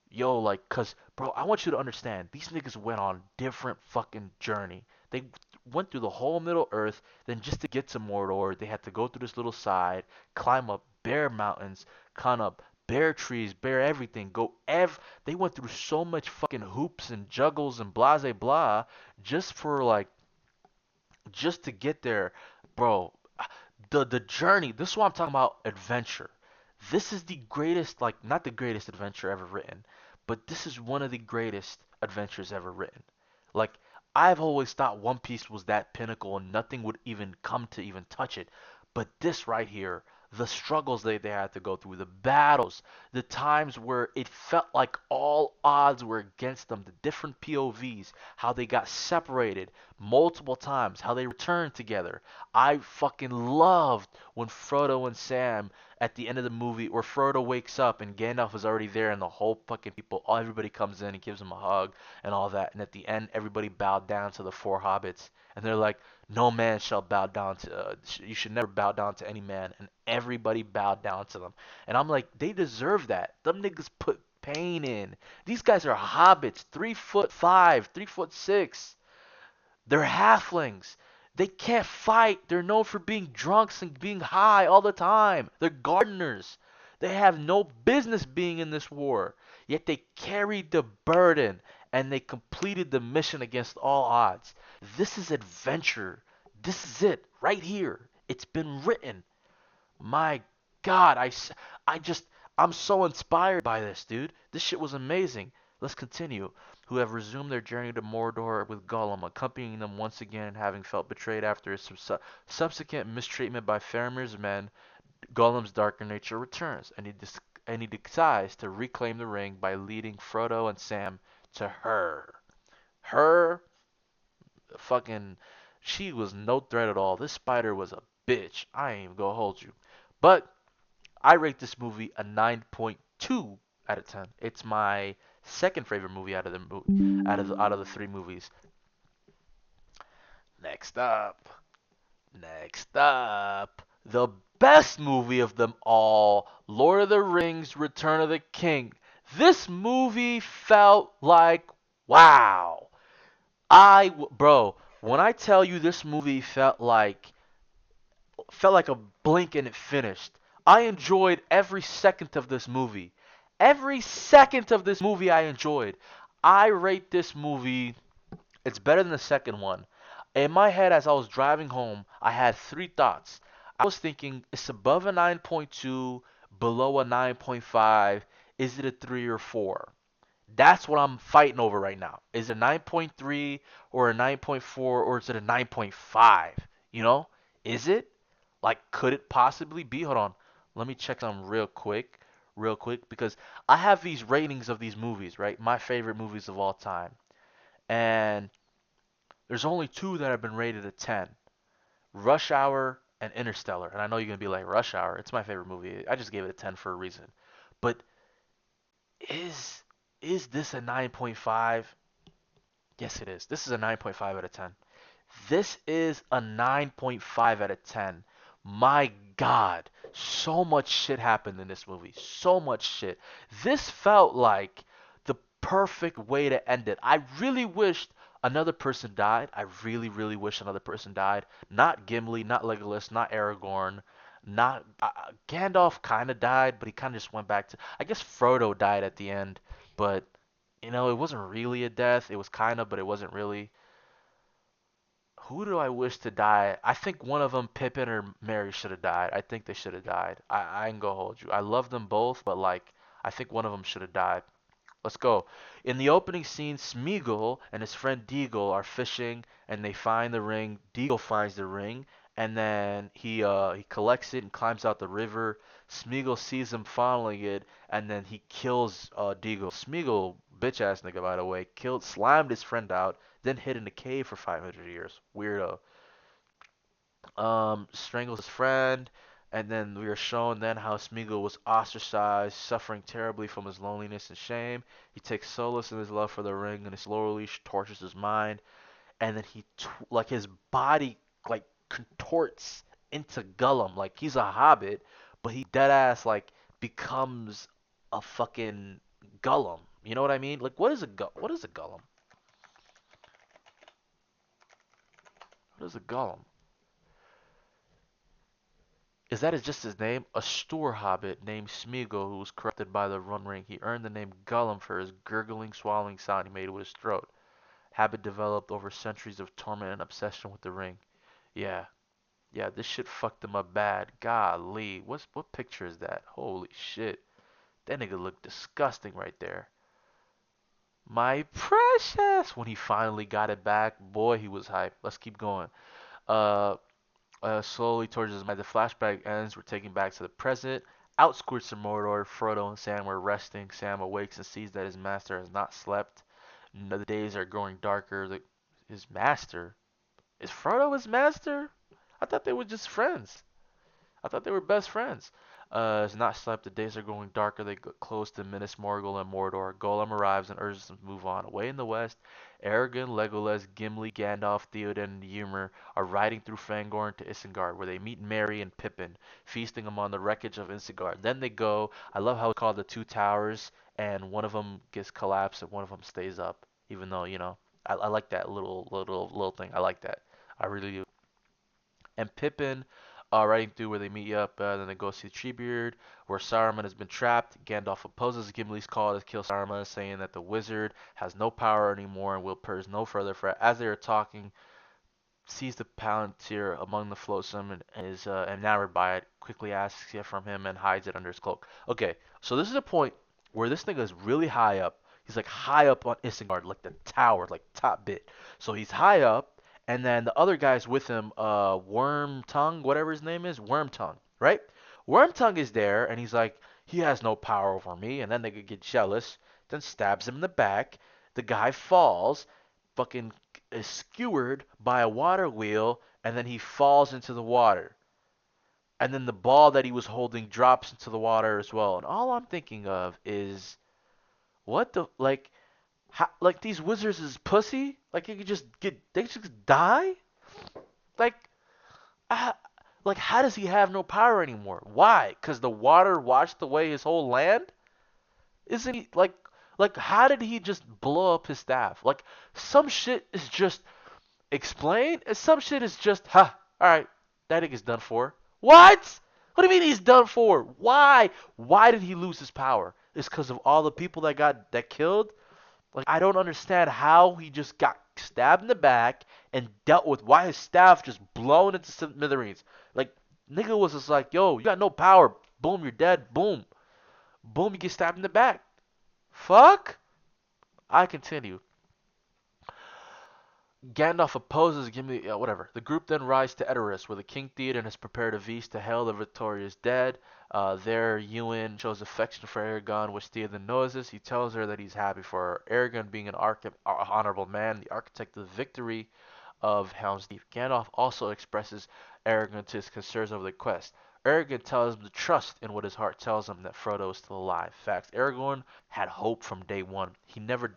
yo, like, cause, bro, I want you to understand, these niggas went on different fucking journey. They went through the whole Middle Earth, then just to get to Mordor, they had to go through this little side, climb up bare mountains, climb up bare trees, bare everything. They went through so much fucking hoops and juggles and blah blah blah, just for like, just to get there, bro. The journey. This is what I'm talking about. Adventure. This is the greatest, like not the greatest adventure ever written, but this is one of the greatest adventures ever written. Like I've always thought One Piece was that pinnacle and nothing would even come to even touch it. But this right here, the struggles they had to go through, the battles, the times where it felt like all odds were against them, the different POVs, how they got separated multiple times, how they returned together. I fucking loved when Frodo and Sam at the end of the movie where Frodo wakes up and Gandalf is already there and the whole fucking everybody comes in and gives him a hug and all that. And at the end, everybody bowed down to the four hobbits. And they're like, no man shall bow down to, you should never bow down to any man. And everybody bowed down to them. And I'm like, they deserve that. Them niggas put pain in. These guys are hobbits, 3'5", 3'6". They're halflings. They can't fight. They're known for being drunks and being high all the time. They're gardeners. They have no business being in this war. Yet they carried the burden and they completed the mission against all odds. This is adventure. This is it right here. It's been written. My God, I just, I'm so inspired by this, dude. This shit was amazing. Let's continue. Who have resumed their journey to Mordor with Gollum, accompanying them once again, having felt betrayed after his subsequent mistreatment by Faramir's men. Gollum's darker nature returns, and he decides to reclaim the ring by leading Frodo and Sam to her. Her fucking, she was no threat at all. This spider was a bitch. I ain't even gonna hold you. But I rate this movie a 9.2 out of 10. It's my second favorite movie out of the three movies. Next up, next up, the best movie of them all, Lord of the Rings: Return of the King. This movie felt like wow. Bro, when I tell you this movie felt like a blink and it finished. I enjoyed every second of this movie. Every second of this movie I enjoyed. I rate this movie, it's better than the second one. In my head, as I was driving home, I had three thoughts. I was thinking, it's above a 9.2, below a 9.5, is it a 3 or 4? That's what I'm fighting over right now. Is it a 9.3 or a 9.4 or is it a 9.5? You know? Is it? Like, could it possibly be? Hold on. Let me check some real quick, because I have these ratings of these movies, right? My favorite movies of all time. And there's only two that have been rated a 10. Rush Hour and Interstellar. And I know you're going to be like, Rush Hour, it's my favorite movie. I just gave it a 10 for a reason. But is is this a 9.5? Yes, it is. This is a 9.5 out of 10. This is a 9.5 out of 10. My God, so much shit happened in this movie. So much shit. This felt like the perfect way to end it. I really wished another person died. I really, really wish another person died. Not Gimli, not Legolas, not Aragorn, not Gandalf kind of died, but he kind of just went back to. I guess Frodo died at the end, but it wasn't really a death. It was kind of, but it wasn't really. Who do I wish to die? I think one of them, Pippin or Mary, should have died. I think they should have died. I ain't gonna hold you. I love them both, but like, I think one of them should have died. Let's go. In the opening scene, Smeagol and his friend Deagle are fishing, and they find the ring. Deagle finds the ring, and then he collects it and climbs out the river. Smeagol sees him following it, and then he kills Deagle. Smeagol, bitch ass nigga by the way, slammed his friend out, then hid in a cave for 500 years. Weirdo. Strangles his friend, and then we are shown then how Smeagol was ostracized, suffering terribly from his loneliness and shame. He takes solace in his love for the ring, and he slowly tortures his mind, and then like his body like contorts into Gollum, like he's a hobbit, but he dead ass like becomes a fucking Gollum. You know what I mean? Like what is a Gollum? What is a Gollum? Is that just his name? A Stoor hobbit named Smeagol who was corrupted by the Run Ring. He earned the name Gollum for his gurgling, swallowing sound he made with his throat. Habit developed over centuries of torment and obsession with the ring. Yeah, yeah, this shit fucked him up bad. Golly, what picture is that? Holy shit, that nigga looked disgusting right there. My precious. When he finally got it back, boy, he was hyped. Let's keep going. Uh, slowly towards his mind. The flashback ends. We're taken back to the present. Outskirts of Mordor, Frodo and Sam were resting. Sam awakes and sees that his master has not slept. The days are growing darker. His master? Is Frodo his master? I thought they were just friends. I thought they were best friends. Has not slept. The days are growing darker. They get close to Minas Morgul and Mordor. Gollum arrives and urges them to move on. Away in the west, Aragorn, Legolas, Gimli, Gandalf, Theoden, and Ymir are riding through Fangorn to Isengard, where they meet Merry and Pippin, feasting among the wreckage of Isengard. Then they go. I love how it's called the Two Towers, and one of them gets collapsed and one of them stays up. Even though I like that little thing. I like that. I really do. And Pippin riding through where they meet up. Then they go see Treebeard, where Saruman has been trapped. Gandalf opposes Gimli's call to kill Saruman, saying that the wizard has no power anymore and will purge no further. For as they are talking, sees the Palantir among the flotsam and is enamored by it, quickly asks it from him and hides it under his cloak. Okay, so this is a point where this nigga is really high up. He's like high up on Isengard, like the tower, like top bit. So he's high up, and then the other guy's with him, Worm Tongue, whatever his name is, Worm Tongue, right? Worm Tongue is there, and he's like, he has no power over me, and then they could get jealous, then stabs him in the back. The guy falls, fucking is skewered by a water wheel, and then he falls into the water. And then the ball that he was holding drops into the water as well. And all I'm thinking of is, what the, like, like these wizards is pussy? Like you could just get, they just die? Like, uh, like how does he have no power anymore? Why? Because the water washed away his whole land? Isn't he like how did he just blow up his staff? Like some shit is just explained, and some shit is just, ha, alright, that nigga's done for. What? What do you mean he's done for? Why? Why did he lose his power? It's because of all the people that killed? Like, I don't understand how he just got stabbed in the back and dealt with why his staff just blown into smithereens. Like, nigga was just like, yo, you got no power. Boom, you're dead. Boom. Boom, you get stabbed in the back. Fuck? I continue. Gandalf opposes, give me, whatever. The group then rides to Edoras, where the King Theoden has prepared a feast to hail the victorious dead. There, Ewan shows affection for Aragorn, which Theoden notices. He tells her that he's happy for her. Aragorn, being an honorable man, the architect of the victory of Helm's Deep. Gandalf also expresses Aragorn to his concerns over the quest. Aragorn tells him to trust in what his heart tells him, that Frodo is still alive. Facts. Aragorn had hope from day one. He never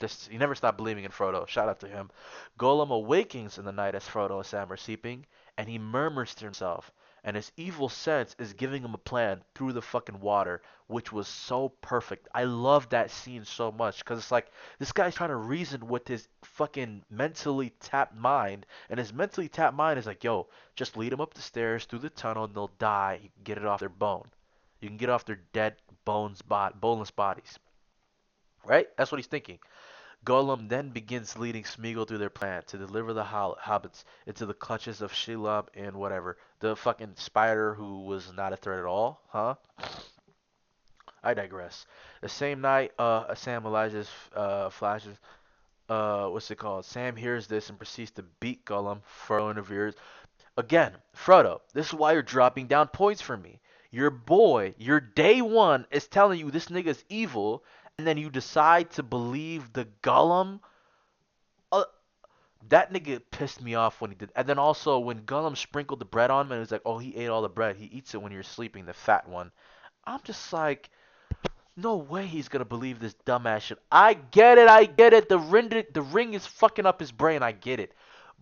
stopped believing in Frodo. Shout out to him. Gollum awakens in the night as Frodo and Sam are sleeping, and he murmurs to himself. And his evil sense is giving him a plan through the fucking water, which was so perfect. I love that scene so much because it's like this guy's trying to reason with his fucking mentally tapped mind, and his mentally tapped mind is like, yo, just lead them up the stairs through the tunnel and they'll die. You can get it off their bone. You can get off their dead boneless bodies. Right? That's what he's thinking. Gollum then begins leading Smeagol through their plan to deliver the hobbits into the clutches of Shelob and whatever. The fucking spider who was not a threat at all, huh? I digress. The same night, Sam Elijah's flashes. What's it called? Sam hears this and proceeds to beat Gollum. Frodo interferes. Again, Frodo, this is why you're dropping down points for me. Your boy, your day one, is telling you this nigga's evil, and then you decide to believe the Gollum. Uh, that nigga pissed me off when he did. And then also when Gollum sprinkled the bread on him, and he was like, "Oh, he ate all the bread. He eats it when you're sleeping, the fat one." I'm just like, no way he's gonna believe this dumbass shit. I get it, I get it. The ring is fucking up his brain. I get it.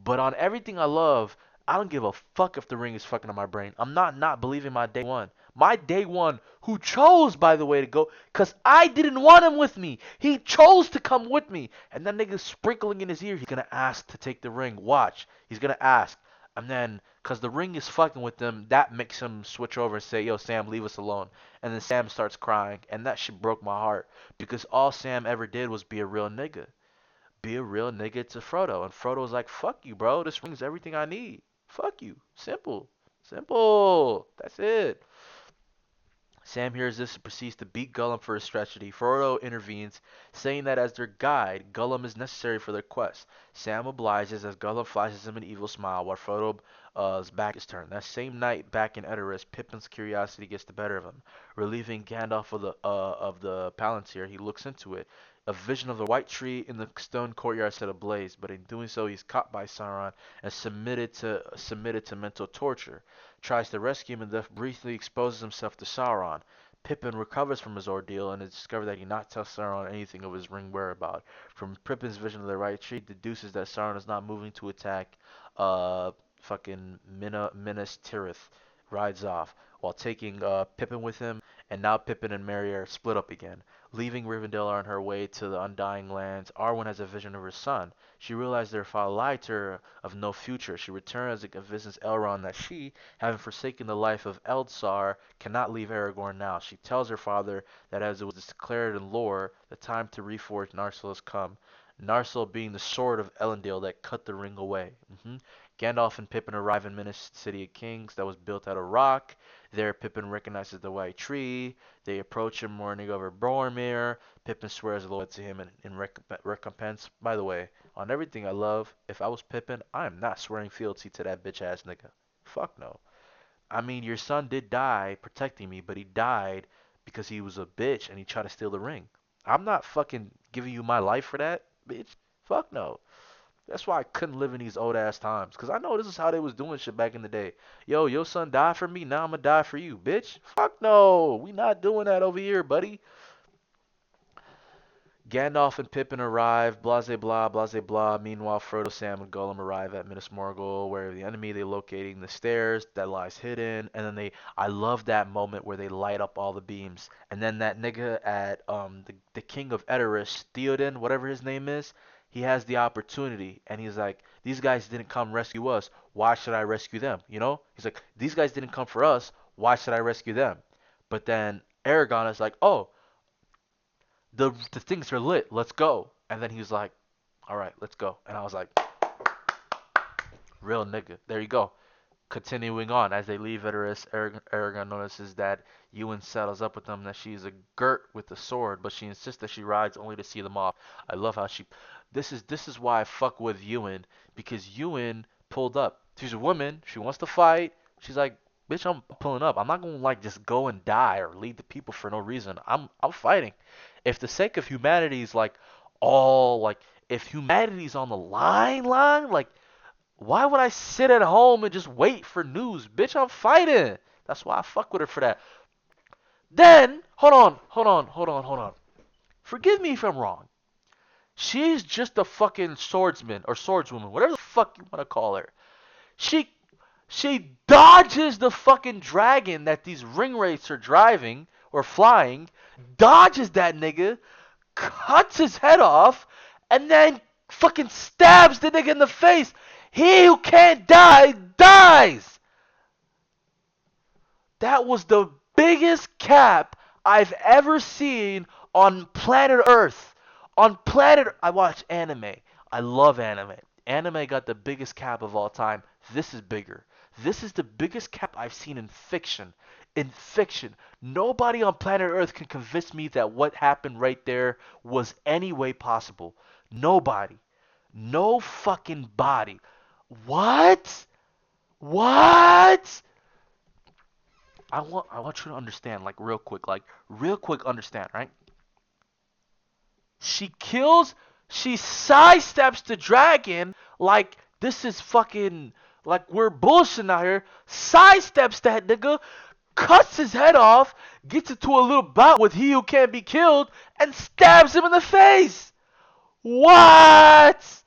But on everything I love, I don't give a fuck if the ring is fucking up my brain. I'm not believing my day one. My day one, who chose, by the way, to go, cause I didn't want him with me. He chose to come with me. And that nigga's sprinkling in his ear. He's gonna ask to take the ring. Watch. He's gonna ask. And then, cause the ring is fucking with them, that makes him switch over and say, "Yo, Sam, leave us alone." And then Sam starts crying, and that shit broke my heart because all Sam ever did was be a real nigga. Be a real nigga to Frodo. And Frodo's like, "Fuck you, bro. This ring's everything I need. Fuck you." Simple. Simple. That's it. Sam hears this and proceeds to beat Gollum for his tragedy. Frodo intervenes, saying that as their guide, Gollum is necessary for their quest. Sam obliges as Gollum flashes him an evil smile while Frodo's back is turned. That same night, back in Edoras, Pippin's curiosity gets the better of him. Relieving Gandalf of the Palantir, he looks into it. A vision of the white tree in the stone courtyard set ablaze, but in doing so, he's caught by Sauron and submitted to mental torture. Tries to rescue him and thus briefly exposes himself to Sauron. Pippin recovers from his ordeal and has discovered that he not tell Sauron anything of his ring whereabout. From Pippin's vision of the right tree, deduces that Sauron is not moving to attack fucking Minas Tirith. Rides off while taking Pippin with him, and now Pippin and Merry are split up again. Leaving Rivendell on her way to the Undying Lands, Arwen has a vision of her son. She realizes their father lied to her of no future. She returns and convinces Elrond that she, having forsaken the life of Eldsar, cannot leave Aragorn now. She tells her father that as it was declared in lore, the time to reforge Narsil has come. Narsil being the sword of Elendil that cut the ring away. Gandalf and Pippin arrive in Minas City of Kings that was built out of rock. There, Pippin recognizes the White Tree. They approach him mourning over Boromir. Pippin swears loyalty to him in recompense. By the way, on everything I love, if I was Pippin, I am not swearing fealty to that bitch ass nigga. Fuck no. I mean, your son did die protecting me, but he died because he was a bitch and he tried to steal the ring. I'm not fucking giving you my life for that, bitch. Fuck no. That's why I couldn't live in these old ass times. Cause I know this is how they was doing shit back in the day. Yo, your son died for me, now I'ma die for you, bitch. Fuck no. We not doing that over here, buddy. Gandalf and Pippin arrive, blase blah, blase blah. Meanwhile, Frodo, Sam, and Gollum arrive at Minas Morgul, where the enemy they locating the stairs that lies hidden, and then I love that moment where they light up all the beams, and then that nigga at the King of Edoras, Theoden, whatever his name is, he has the opportunity, and he's like, these guys didn't come rescue us, why should I rescue them? You know? He's like, these guys didn't come for us, why should I rescue them? But then Aragorn is like, oh, the things are lit. Let's go. And then he was like, all right, let's go. And I was like, real nigga. There you go. Continuing on, as they leave Edoras, Aragorn notices that Ewan saddles up with them, that she is a girt with the sword, but she insists that she rides only to see them off. I love how she. This is why I fuck with Ewan, because Ewan pulled up. She's a woman. She wants to fight. She's like, bitch, I'm pulling up. I'm not gonna like just go and die or lead the people for no reason. I'm fighting. If the sake of humanity is like all like, if humanity's on the line, like why would I sit at home and just wait for news? Bitch, I'm fighting. That's why I fuck with her for that. Then, hold on. Forgive me if I'm wrong. She's just a fucking swordsman or swordswoman, whatever the fuck you want to call her. She she dodges the fucking dragon that these ring wraiths are driving or flying, dodges that nigga, cuts his head off, and then fucking stabs the nigga in the face. He who can't die dies. That was the biggest cap I've ever seen on planet Earth. On planet, I watch anime. I love anime. Anime got the biggest cap of all time. This is bigger. This is the biggest cap I've seen in fiction. In fiction, nobody on planet Earth can convince me that what happened right there was any way possible. Nobody. No fucking body. What? What? I want you to understand, like real quick understand, right? She kills, she sidesteps the dragon like this is fucking like we're bullshitting out here. Sidesteps that nigga, cuts his head off, gets into a little bout with he who can't be killed, and stabs him in the face. What?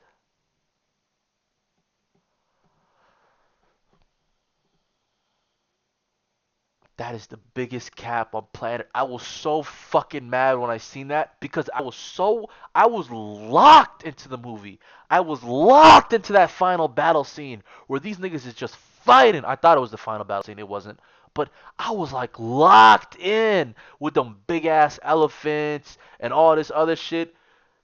That is the biggest cap on planet. I was so fucking mad when I seen that because I was locked into the movie. I was locked into that final battle scene where these niggas is just fighting. I thought it was the final battle scene, it wasn't. But I was like locked in with them big ass elephants and all this other shit.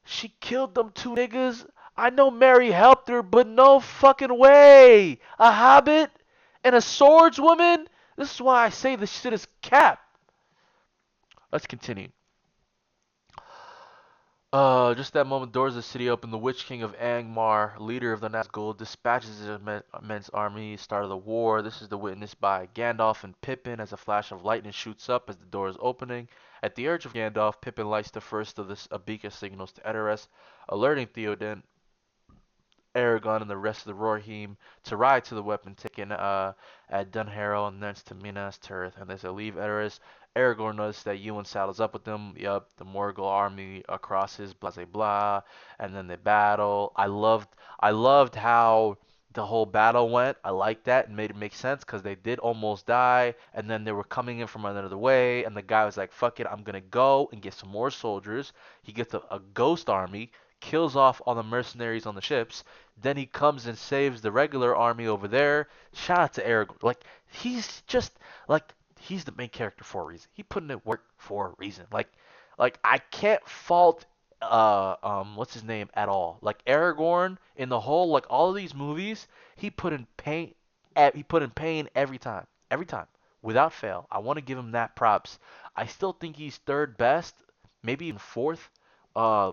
She killed them two niggas. I know Mary helped her, but no fucking way. A hobbit and a swordswoman? This is why I say this shit is cap. Let's continue. Just that moment, doors of the city open. The Witch King of Angmar, leader of the Nazgul, dispatches his immense army. Start of the war. This is the witnessed by Gandalf and Pippin as a flash of lightning shoots up as the door is opening. At the urge of Gandalf, Pippin lights the first of the beacon signals to Edoras, alerting Theoden, Aragorn, and the rest of the Rohirrim to ride to the weapon taken at Dunharrow and thence to Minas Tirith. And as they leave Edoras, Aragorn notices that Ewan saddles up with them. Yup, the Morgul army crosses, blah blah blah, and then they battle. I loved how the whole battle went. I liked that and made it make sense because they did almost die, and then they were coming in from another way, and the guy was like, "Fuck it, I'm gonna go and get some more soldiers." He gets a ghost army, kills off all the mercenaries on the ships. Then he comes and saves the regular army over there. Shout out to Aragorn. Like he's just like he's the main character for a reason. He put in work for a reason. Like I can't fault what's his name at all. Like Aragorn in the whole like all of these movies, he put in pain. He put in pain every time, without fail. I want to give him that props. I still think he's third best, maybe even fourth. Uh,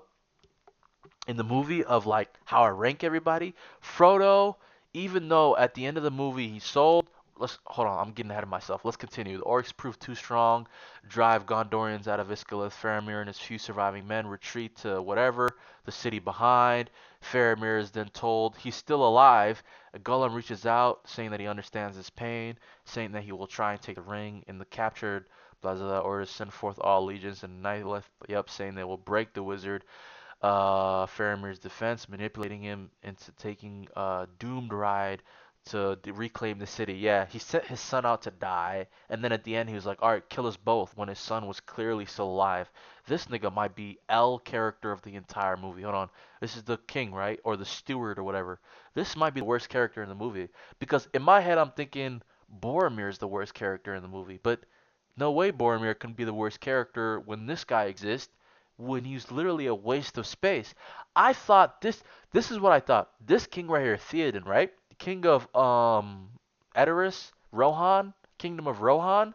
in the movie of like how I rank everybody. Frodo, even though at the end of the movie he sold. Let's hold on. I'm getting ahead of myself. Let's continue. The orcs proved too strong, drive Gondorians out of Iskalith. Faramir and his few surviving men retreat to whatever the city behind. Faramir is then told he's still alive. Gollum reaches out, saying that he understands his pain, saying that he will try and take the ring. In the captured, blah blah, blah orders send forth all legions and Nightlight. Yep, saying they will break the wizard Faramir's defense, manipulating him into taking a doomed ride to reclaim the city. Yeah, he sent his son out to die, and then at the end he was like, "All right, kill us both," when his son was clearly still alive. This nigga might be L character of the entire movie. Hold on, this is the king, right, or the steward or whatever. This might be the worst character in the movie because in my head I'm thinking Boromir is the worst character in the movie, but no way Boromir can be the worst character when this guy exists when he's literally a waste of space. I thought this is what I thought. This king right here, Theoden, right? The king of Edoras, Rohan, Kingdom of Rohan.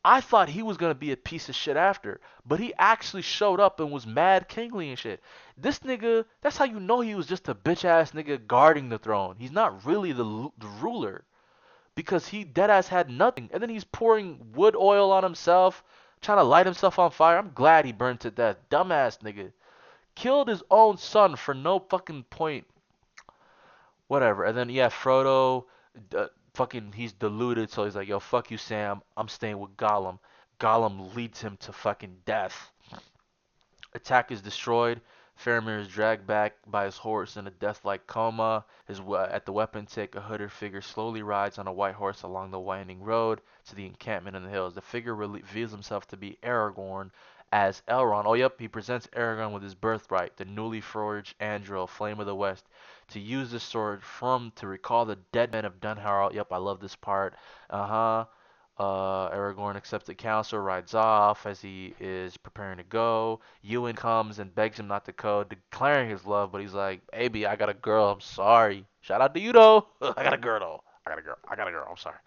I thought he was gonna be a piece of shit after, but he actually showed up and was mad kingly and shit. This nigga, that's how you know he was just a bitch ass nigga guarding the throne. He's not really the ruler because he deadass had nothing. And then he's pouring wood oil on himself, trying to light himself on fire. I'm glad he burned to death. Dumbass nigga. Killed his own son for no fucking point. Whatever. And then, yeah, Frodo, fucking, he's deluded. So he's like, yo, fuck you, Sam. I'm staying with Gollum. Gollum leads him to fucking death. Attack is destroyed. Faramir is dragged back by his horse in a death-like coma. At the weapon tick, a hooded figure slowly rides on a white horse along the winding road to the encampment in the hills. The figure reveals himself to be Aragorn as Elrond. Oh, yep, he presents Aragorn with his birthright, the newly forged Andril, Flame of the West, to use the sword from to recall the dead men of Dunharrow. Yep, I love this part. Uh-huh. Aragorn accepts the counsel, rides off as he is preparing to go. Ewan comes and begs him not to go, declaring his love, but he's like, "Baby, I got a girl. I'm sorry. Shout out to you though. I got a girl though. I got a girl. I got a girl. I'm sorry."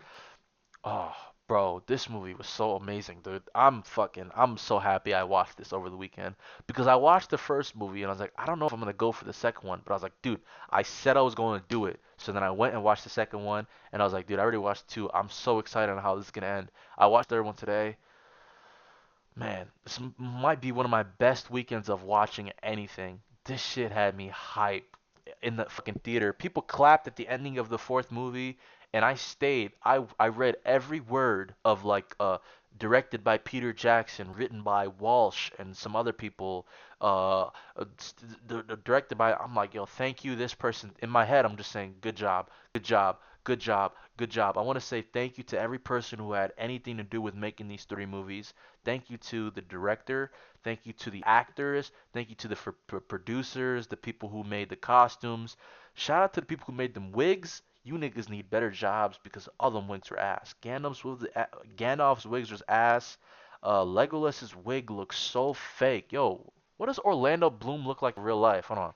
Oh, bro, this movie was so amazing, dude. I'm so happy I watched this over the weekend because I watched the first movie and I was like, I don't know if I'm gonna go for the second one, but I was like, dude, I said I was going to do it. So then I went and watched the second one and I was like, dude, I already watched two. I'm so excited on how this is gonna end. I watched the third one today. Man, this might be one of my best weekends of watching anything. This shit had me hype in the fucking theater. People clapped at the ending of the fourth movie, and I stayed. I read every word of like directed by Peter Jackson, written by Walsh and some other people. Directed by. I'm like, yo, thank you, this person. In my head, I'm just saying, good job, good job, good job, good job. I want to say thank you to every person who had anything to do with making these three movies. Thank you to the director. Thank you to the actors. Thank you to the producers, the people who made the costumes. Shout out to the people who made them wigs. You niggas need better jobs because all them wigs are ass. Gandalf's wigs was ass. Legolas's wig looks so fake. Yo, what does Orlando Bloom look like in real life? Hold on.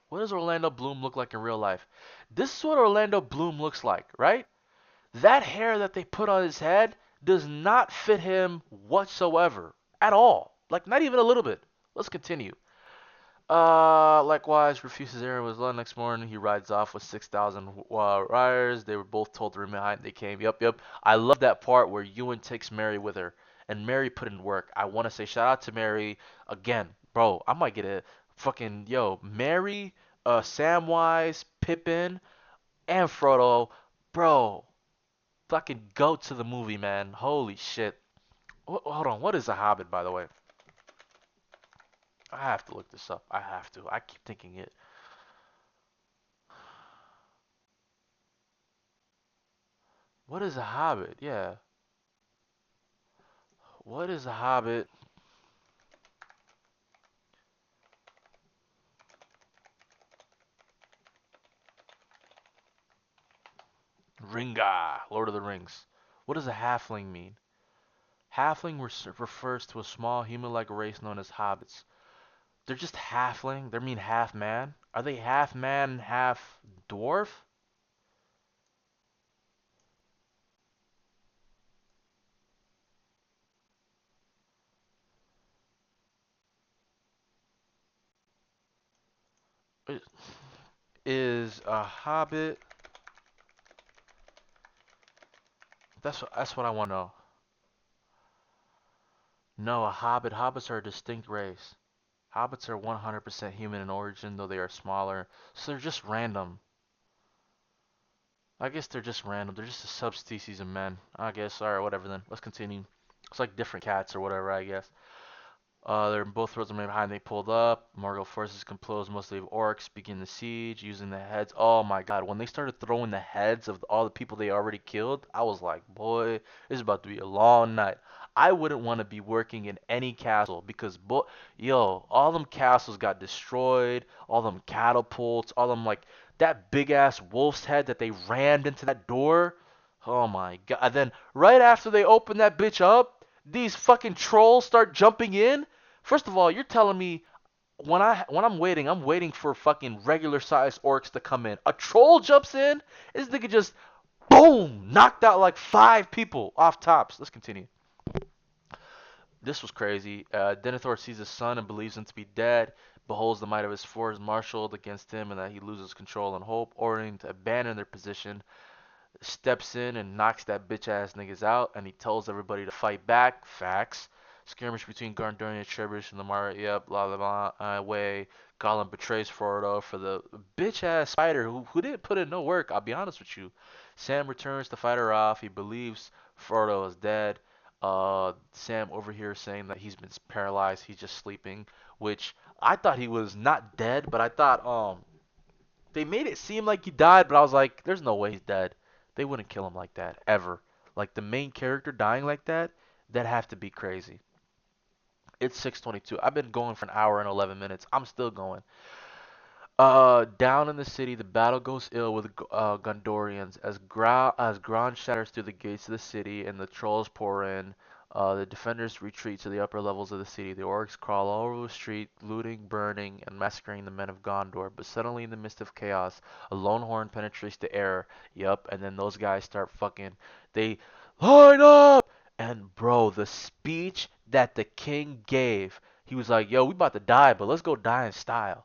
What does Orlando Bloom look like in real life? This is what Orlando Bloom looks like, right? That hair that they put on his head does not fit him whatsoever. At all. Like, not even a little bit. Let's continue. Likewise, refuses Aaron was led next morning. He rides off with 6,000 riders. They were both told to remain behind. They came. Yep, yep. I love that part where Ewan takes Mary with her. And Mary put in work. I want to say shout out to Mary. Again, bro, I might get a fucking, yo, Mary, Samwise, Pippin, and Frodo. Bro, fucking go to the movie, man. Holy shit. Hold on. What is a Hobbit, by the way? I have to look this up. I have to. I keep thinking it. What is a Hobbit? Yeah. What is a Hobbit? Ringa. Lord of the Rings. What does a halfling mean? Halfling refers to a small human-like race known as hobbits. They're just halfling. They mean half man. Are they half man, half dwarf? Is a hobbit? That's what I want to know. No, a hobbit. Hobbits are a distinct race. Hobbits are 100% human in origin, though they are smaller. So they're just random. I guess they're just random. They're just a subspecies of men. I guess. Alright, whatever then. Let's continue. It's like different cats or whatever, I guess. They're both roads remain behind. They pulled up. Morgul forces composed mostly of orcs begin the siege using the heads. Oh my god, when they started throwing the heads of all the people they already killed, I was like, boy, this is about to be a long night. I wouldn't want to be working in any castle because, yo, all them castles got destroyed. All them catapults, all them like that big ass wolf's head that they rammed into that door. Oh my god. And then right after they open that bitch up, these fucking trolls start jumping in. First of all, you're telling me when I'm waiting for fucking regular sized orcs to come in. A troll jumps in. This nigga just boom knocked out like five people off tops. Let's continue. This was crazy. Denethor sees his son and believes him to be dead. Beholds the might of his forces marshaled against him, and that he loses control and hope, ordering to abandon their position. Steps in and knocks that bitch ass niggas out, and he tells everybody to fight back. Facts. Skirmish between Gardorian Trebuch and the Mara. Yep, blah blah blah. Way. Gollum betrays Frodo for the bitch ass spider who didn't put in no work. I'll be honest with you. Sam returns to fight her off. He believes Frodo is dead. Sam over here saying that he's been paralyzed. He's just sleeping, which I thought he was not dead, but I thought they made it seem like he died, but I was like, there's no way he's dead. They wouldn't kill him like that, ever. Like the main character dying like that, that'd have to be crazy. It's 6:22. I've been going for an hour and 11 minutes. I'm still going. Down in the city, the battle goes ill with Gondorians as ground shatters through the gates of the city and the trolls pour in. The defenders retreat to the upper levels of the city. The orcs crawl all over the street, looting, burning, and massacring the men of Gondor. But suddenly, in the midst of chaos, a lone horn penetrates the air. Yup, and then those guys start fucking. They line up! And bro, the speech that the king gave, he was like, "Yo, we about to die, but let's go die in style."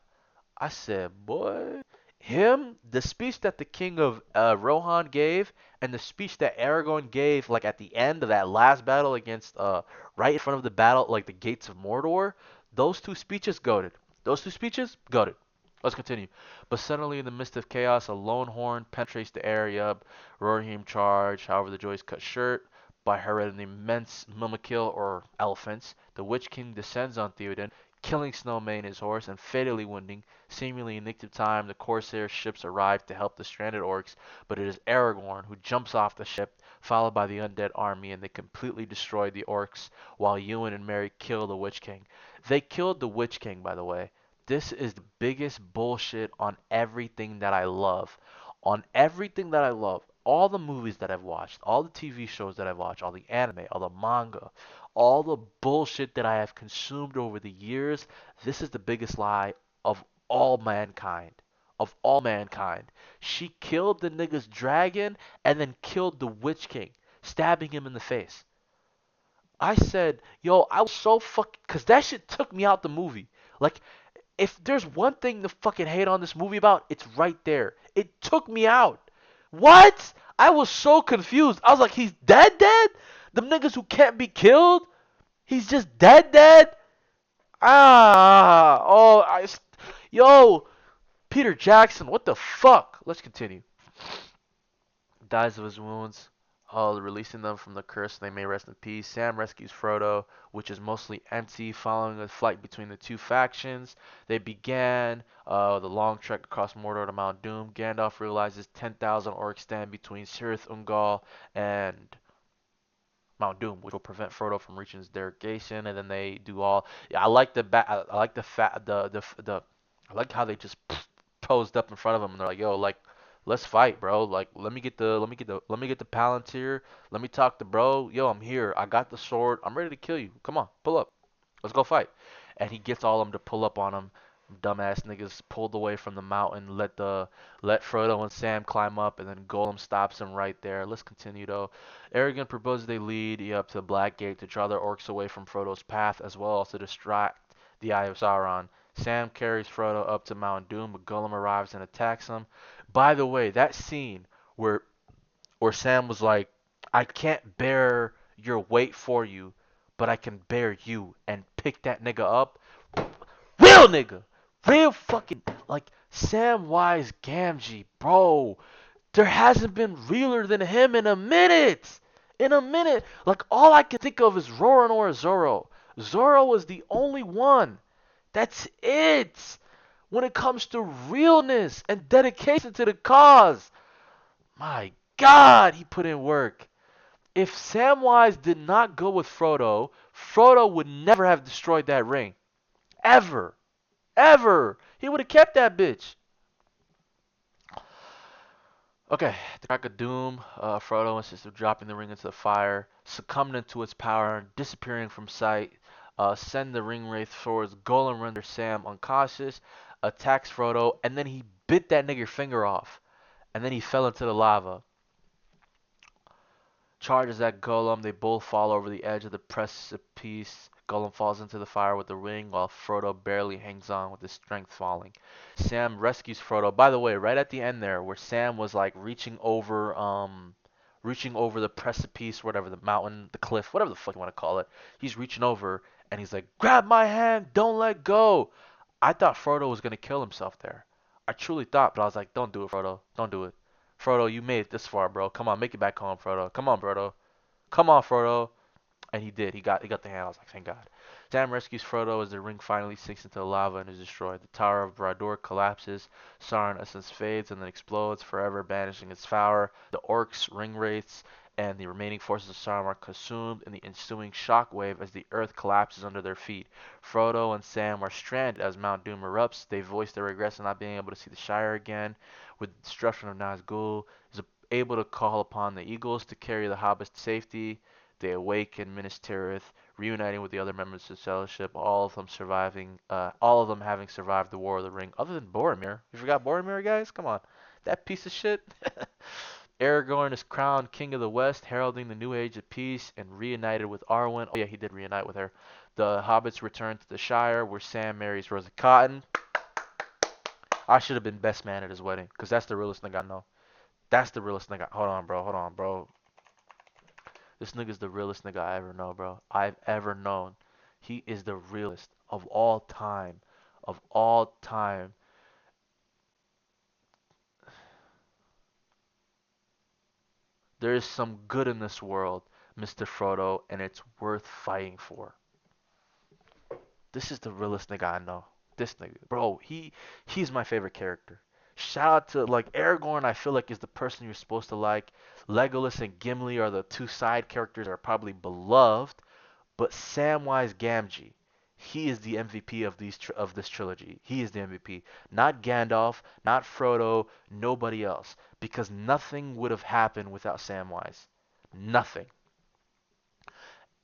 I said, boy, the speech that the king of Rohan gave, and the speech that Aragorn gave, like at the end of that last battle against, right in front of the battle, like the gates of Mordor, those two speeches goaded. Those two speeches goaded. Let's continue. But suddenly, in the midst of chaos, a lone horn penetrates the area. Rohirrim charge. However, the joy is cut short by Harad and the immense Mumakil or elephants. The Witch King descends on Theoden, killing Snowmane his horse and fatally wounding. Seemingly in nick of time, the Corsair ships arrive to help the stranded orcs, but it is Aragorn who jumps off the ship, followed by the undead army, and they completely destroy the orcs, while Ewan and Merry kill the Witch King. They killed the Witch King, by the way. This is the biggest bullshit on everything that I love. On everything that I love. All the movies that I've watched, all the TV shows that I've watched, all the anime, all the manga, all the bullshit that I have consumed over the years, this is the biggest lie of all mankind. Of all mankind. She killed the nigga's dragon and then killed the Witch King, stabbing him in the face. I said, yo, I was so fucking, cause that shit took me out the movie. Like, if there's one thing to fucking hate on this movie about, it's right there. It took me out. What? I was so confused. I was like, he's dead, dead? Them niggas who can't be killed? He's just dead, dead? Ah, oh, yo, Peter Jackson, what the fuck? Let's continue. Dies of his wounds. Oh, releasing them from the curse, they may rest in peace. Sam rescues Frodo, which is mostly empty, following a fight between the two factions. They began the long trek across Mordor to Mount Doom. Gandalf realizes 10,000 orcs stand between Cirith Ungol and Mount Doom, which will prevent Frodo from reaching his derogation. And then they do all. Yeah, I like I like the I like how they just posed up in front of him and they're like, "Yo, like Let's fight, bro. Like, let me get the Palantir. Let me talk to bro. Yo, I'm here. I got the sword. I'm ready to kill you. Come on, pull up. Let's go fight. And he gets all of them to pull up on him. Dumbass niggas pulled away from the mountain. Let Frodo and Sam climb up, and then Gollum stops him right there. Let's continue though. Aragorn proposes they lead you up to the Black Gate to draw their orcs away from Frodo's path, as well as to distract the Eye of Sauron. Sam carries Frodo up to Mount Doom, but Gollum arrives and attacks him. By the way, that scene where Sam was like, "I can't bear your weight for you, but I can bear you," and pick that nigga up. Real nigga, real fucking like Samwise Gamgee, bro. There hasn't been realer than him in a minute. In a minute, like all I can think of is Roronoa Zoro. Zoro was the only one. That's it. When it comes to realness and dedication to the cause, my God, he put in work. If Samwise did not go with Frodo, Frodo would never have destroyed that ring. Ever. Ever. He would have kept that bitch. Okay, the Crack of Doom. Frodo insists of dropping the ring into the fire, succumbing to its power, disappearing from sight. Send the ring wraith towards Gollum renders Sam unconscious, attacks Frodo, and then he bit that nigger finger off, and then he fell into the lava. Charges at Gollum. They both fall over the edge of the precipice. Gollum falls into the fire with the ring, while Frodo barely hangs on with his strength falling. Sam rescues Frodo. By the way, right at the end there, where Sam was like reaching over the precipice, whatever, the mountain, the cliff, whatever the fuck you want to call it. He's reaching over, and he's like, "Grab my hand, don't let go." I thought Frodo was gonna kill himself there. I truly thought, but I was like, "Don't do it, Frodo. Don't do it." Frodo, you made it this far, bro. Come on, make it back home, Frodo. Come on, Frodo. Come on, Frodo. And he did. He got the hand. I was like, thank God. Sam rescues Frodo as the ring finally sinks into the lava and is destroyed. The Tower of Barad-dûr collapses. Sauron essence fades and then explodes, forever banishing its power. The orcs, ring wraiths, and the remaining forces of Sauron are consumed in the ensuing shockwave as the earth collapses under their feet. Frodo and Sam are stranded as Mount Doom erupts. They voice their regrets at not being able to see the Shire again. With the destruction of Nazgul, is able to call upon the eagles to carry the hobbits to safety. They awake in Minas Tirith, reuniting with the other members of the Fellowship, all of them having survived the War of the Ring, other than Boromir. You forgot Boromir, guys? Come on. That piece of shit. Aragorn is crowned King of the West, heralding the new age of peace, and reunited with Arwen. Oh yeah, he did reunite with her. The hobbits return to the Shire, where Sam marries Rosa Cotton. I should have been best man at his wedding, because that's the realest thing I know. That's the realest nigga. Hold on, bro. Hold on, bro. This nigga's the realest nigga I ever know, bro. I've ever known. He is the realest of all time. Of all time. There is some good in this world, Mr. Frodo, and it's worth fighting for. This is the realest nigga I know. This nigga, bro, he's my favorite character. Shout out to like Aragorn. I feel like is the person you're supposed to like. Legolas and Gimli are the two side characters that are probably beloved. But Samwise Gamgee, he is the MVP of this trilogy. He is the MVP. Not Gandalf, not Frodo, nobody else. Because nothing would have happened without Samwise. Nothing.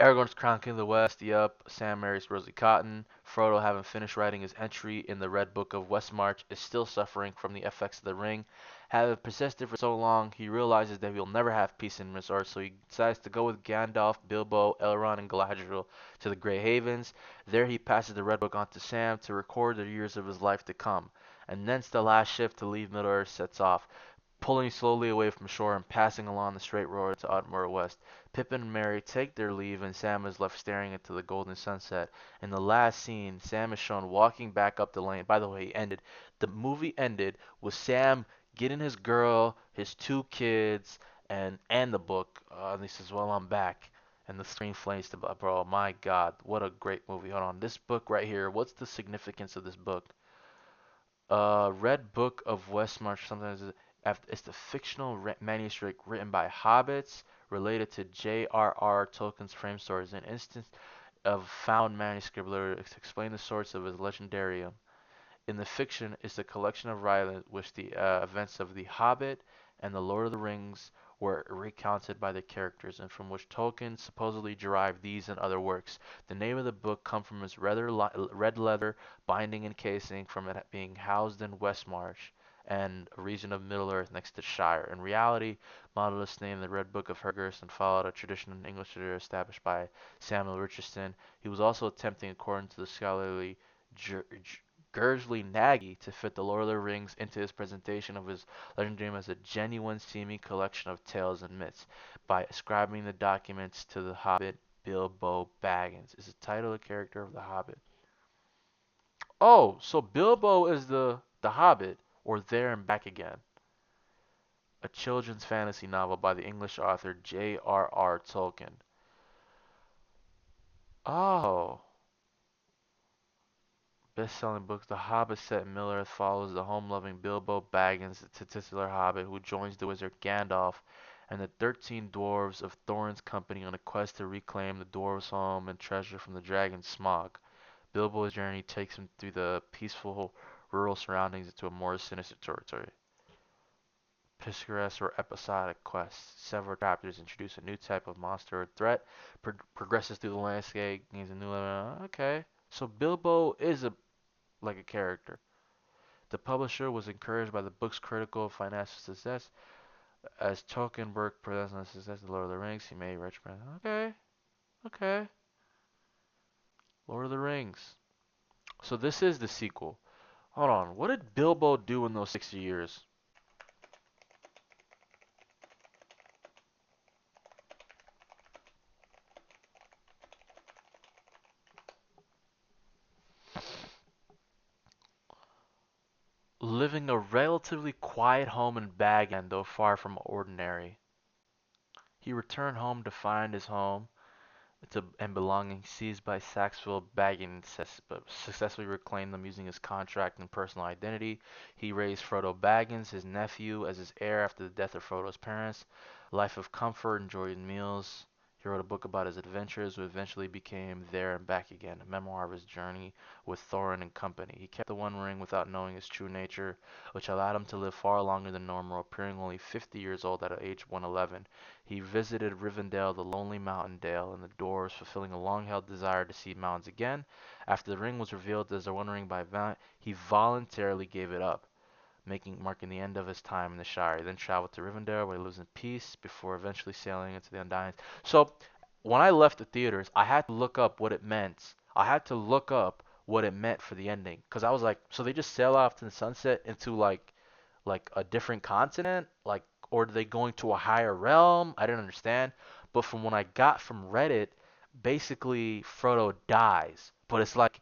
Aragorn's crowned King of the West. Yup. Sam marries Rosalie Cotton. Frodo, having finished writing his entry in the Red Book of Westmarch, is still suffering from the effects of the ring. Having possessed it for so long, he realizes that he'll never have peace in Middle-earth, so he decides to go with Gandalf, Bilbo, Elrond, and Galadriel to the Grey Havens. There he passes the Red Book on to Sam to record the years of his life to come. And thence the last ship to leave Middle-earth sets off, pulling slowly away from shore and passing along the straight road to Otmore West. Pippin and Merry take their leave, and Sam is left staring into the golden sunset. In the last scene, Sam is shown walking back up the lane. By the way, the movie ended with Sam getting his girl, his two kids, and the book. And he says, "Well, I'm back." And the screen flames to bro. My God, what a great movie! Hold on, this book right here. What's the significance of this book? Red Book of Westmarch. Sometimes it's the fictional manuscript written by hobbits related to J.R.R. Tolkien's frame stories. An instance of found manuscript literature to explain the source of his legendarium. In the fiction, is the collection of writings which the events of The Hobbit and The Lord of the Rings were recounted by the characters, and from which Tolkien supposedly derived these and other works. The name of the book comes from its red leather binding and casing, from it being housed in Westmarch and a region of Middle Earth next to Shire. In reality, modelists named the Red Book of Hergest and followed a tradition in English literature established by Samuel Richardson. He was also attempting, according to the scholarly Gursley Nagy, to fit the Lord of the Rings into his presentation of his legend dream as a genuine seeming collection of tales and myths by ascribing the documents to the Hobbit Bilbo Baggins. Is the title a character of the Hobbit? Oh, so Bilbo is the Hobbit, or There and Back Again, a children's fantasy novel by the English author J.R.R. Tolkien. Oh, best-selling book The Hobbit set in Middle-earth follows the home-loving Bilbo Baggins, the titular Hobbit, who joins the wizard Gandalf and the 13 dwarves of Thorin's company on a quest to reclaim the dwarves' home and treasure from the dragon Smaug. Bilbo's journey takes him through the peaceful rural surroundings into a more sinister territory. Picturesque or episodic quests. Several chapters introduce a new type of monster or threat, progresses through the landscape, gains a new level. Okay, so Bilbo is a like a character. The publisher was encouraged by the book's critical and financial success. As Tolkien presents the success of Lord of the Rings, he made rich. Okay, okay. Lord of the Rings. So this is the sequel. Hold on. What did Bilbo do in those 60 years? Living a relatively quiet home in Bag End, though far from ordinary. He returned home to find his home and belongings seized by Saxville Baggins, but successfully reclaimed them using his contract and personal identity. He raised Frodo Baggins, his nephew, as his heir after the death of Frodo's parents. Life of comfort, enjoyed meals. He wrote a book about his adventures, which eventually became There and Back Again, a memoir of his journey with Thorin and company. He kept the One Ring without knowing his true nature, which allowed him to live far longer than normal, appearing only 50 years old at age 111. He visited Rivendell, the lonely mountain dale, and the dwarves, fulfilling a long-held desire to see mountains again. After the ring was revealed as the One Ring by Valiant, he voluntarily gave it up, marking the end of his time in the Shire. He then traveled to Rivendell, where he lives in peace, before eventually sailing into the Undying. So, when I left the theaters, I had to look up what it meant. I had to look up what it meant for the ending, because I was like, so they just sail off to the sunset into like a different continent, like, or are they going to a higher realm? I didn't understand. But from when I got from Reddit, basically Frodo dies, but it's like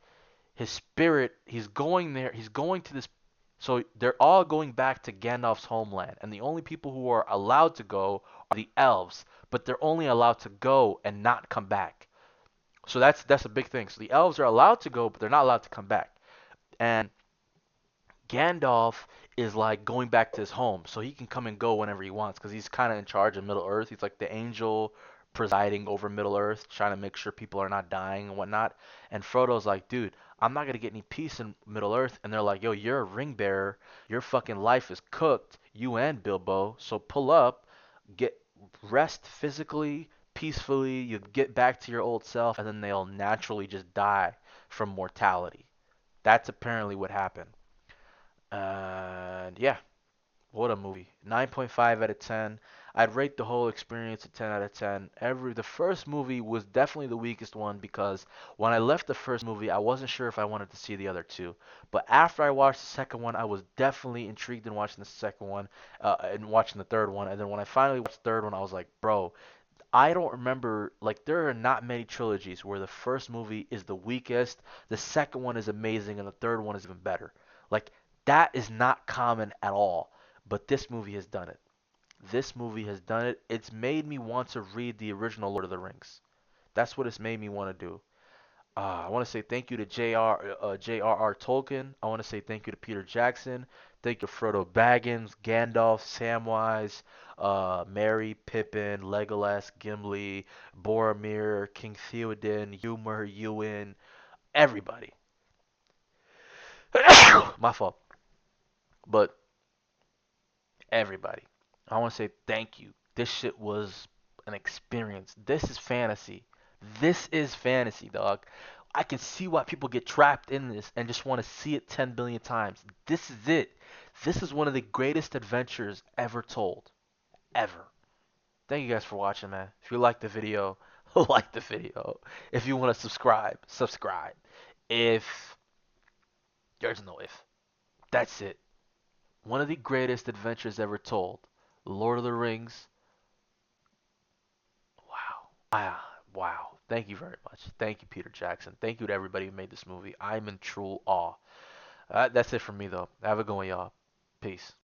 his spirit, he's going there, he's going to this. So they're all going back to Gandalf's homeland, and the only people who are allowed to go are the elves, but they're only allowed to go and not come back. So that's a big thing. So the elves are allowed to go, but they're not allowed to come back. And Gandalf is like going back to his home, so he can come and go whenever he wants because he's kind of in charge of Middle Earth. He's like the angel presiding over Middle Earth, trying to make sure people are not dying and whatnot. And Frodo's like, dude, I'm not gonna get any peace in Middle Earth. And they're like, yo, you're a ring bearer. Your fucking life is cooked. You and Bilbo. So pull up, get rest physically, peacefully. You get back to your old self, and then they'll naturally just die from mortality. That's apparently what happened. And yeah, what a movie. 9.5 out of 10. I'd rate the whole experience a 10 out of 10. The first movie was definitely the weakest one because when I left the first movie, I wasn't sure if I wanted to see the other two. But after I watched the second one, I was definitely intrigued in watching the second one, and watching the third one. And then when I finally watched the third one, I was like, bro, I don't remember, like, there are not many trilogies where the first movie is the weakest, the second one is amazing, and the third one is even better. Like, that is not common at all. But this movie has done it. This movie has done it. It's made me want to read the original Lord of the Rings. That's what it's made me want to do. I want to say thank you to J.R.R. Tolkien. I want to say thank you to Peter Jackson. Thank you to Frodo Baggins, Gandalf, Samwise, Merry, Pippin, Legolas, Gimli, Boromir, King Theoden, Ewan, everybody. My fault. But everybody, I want to say thank you. This shit was an experience. This is fantasy. This is fantasy, dog. I can see why people get trapped in this and just want to see it 10 billion times. This is it. This is one of the greatest adventures ever told. Ever. Thank you guys for watching, man. If you like the video, like the video. If you want to subscribe, subscribe. If there's no if. That's it. One of the greatest adventures ever told. Lord of the Rings. Wow. Wow. Thank you very much. Thank you, Peter Jackson. Thank you to everybody who made this movie. I'm in true awe. That's it from me, though. Have a good one, y'all. Peace.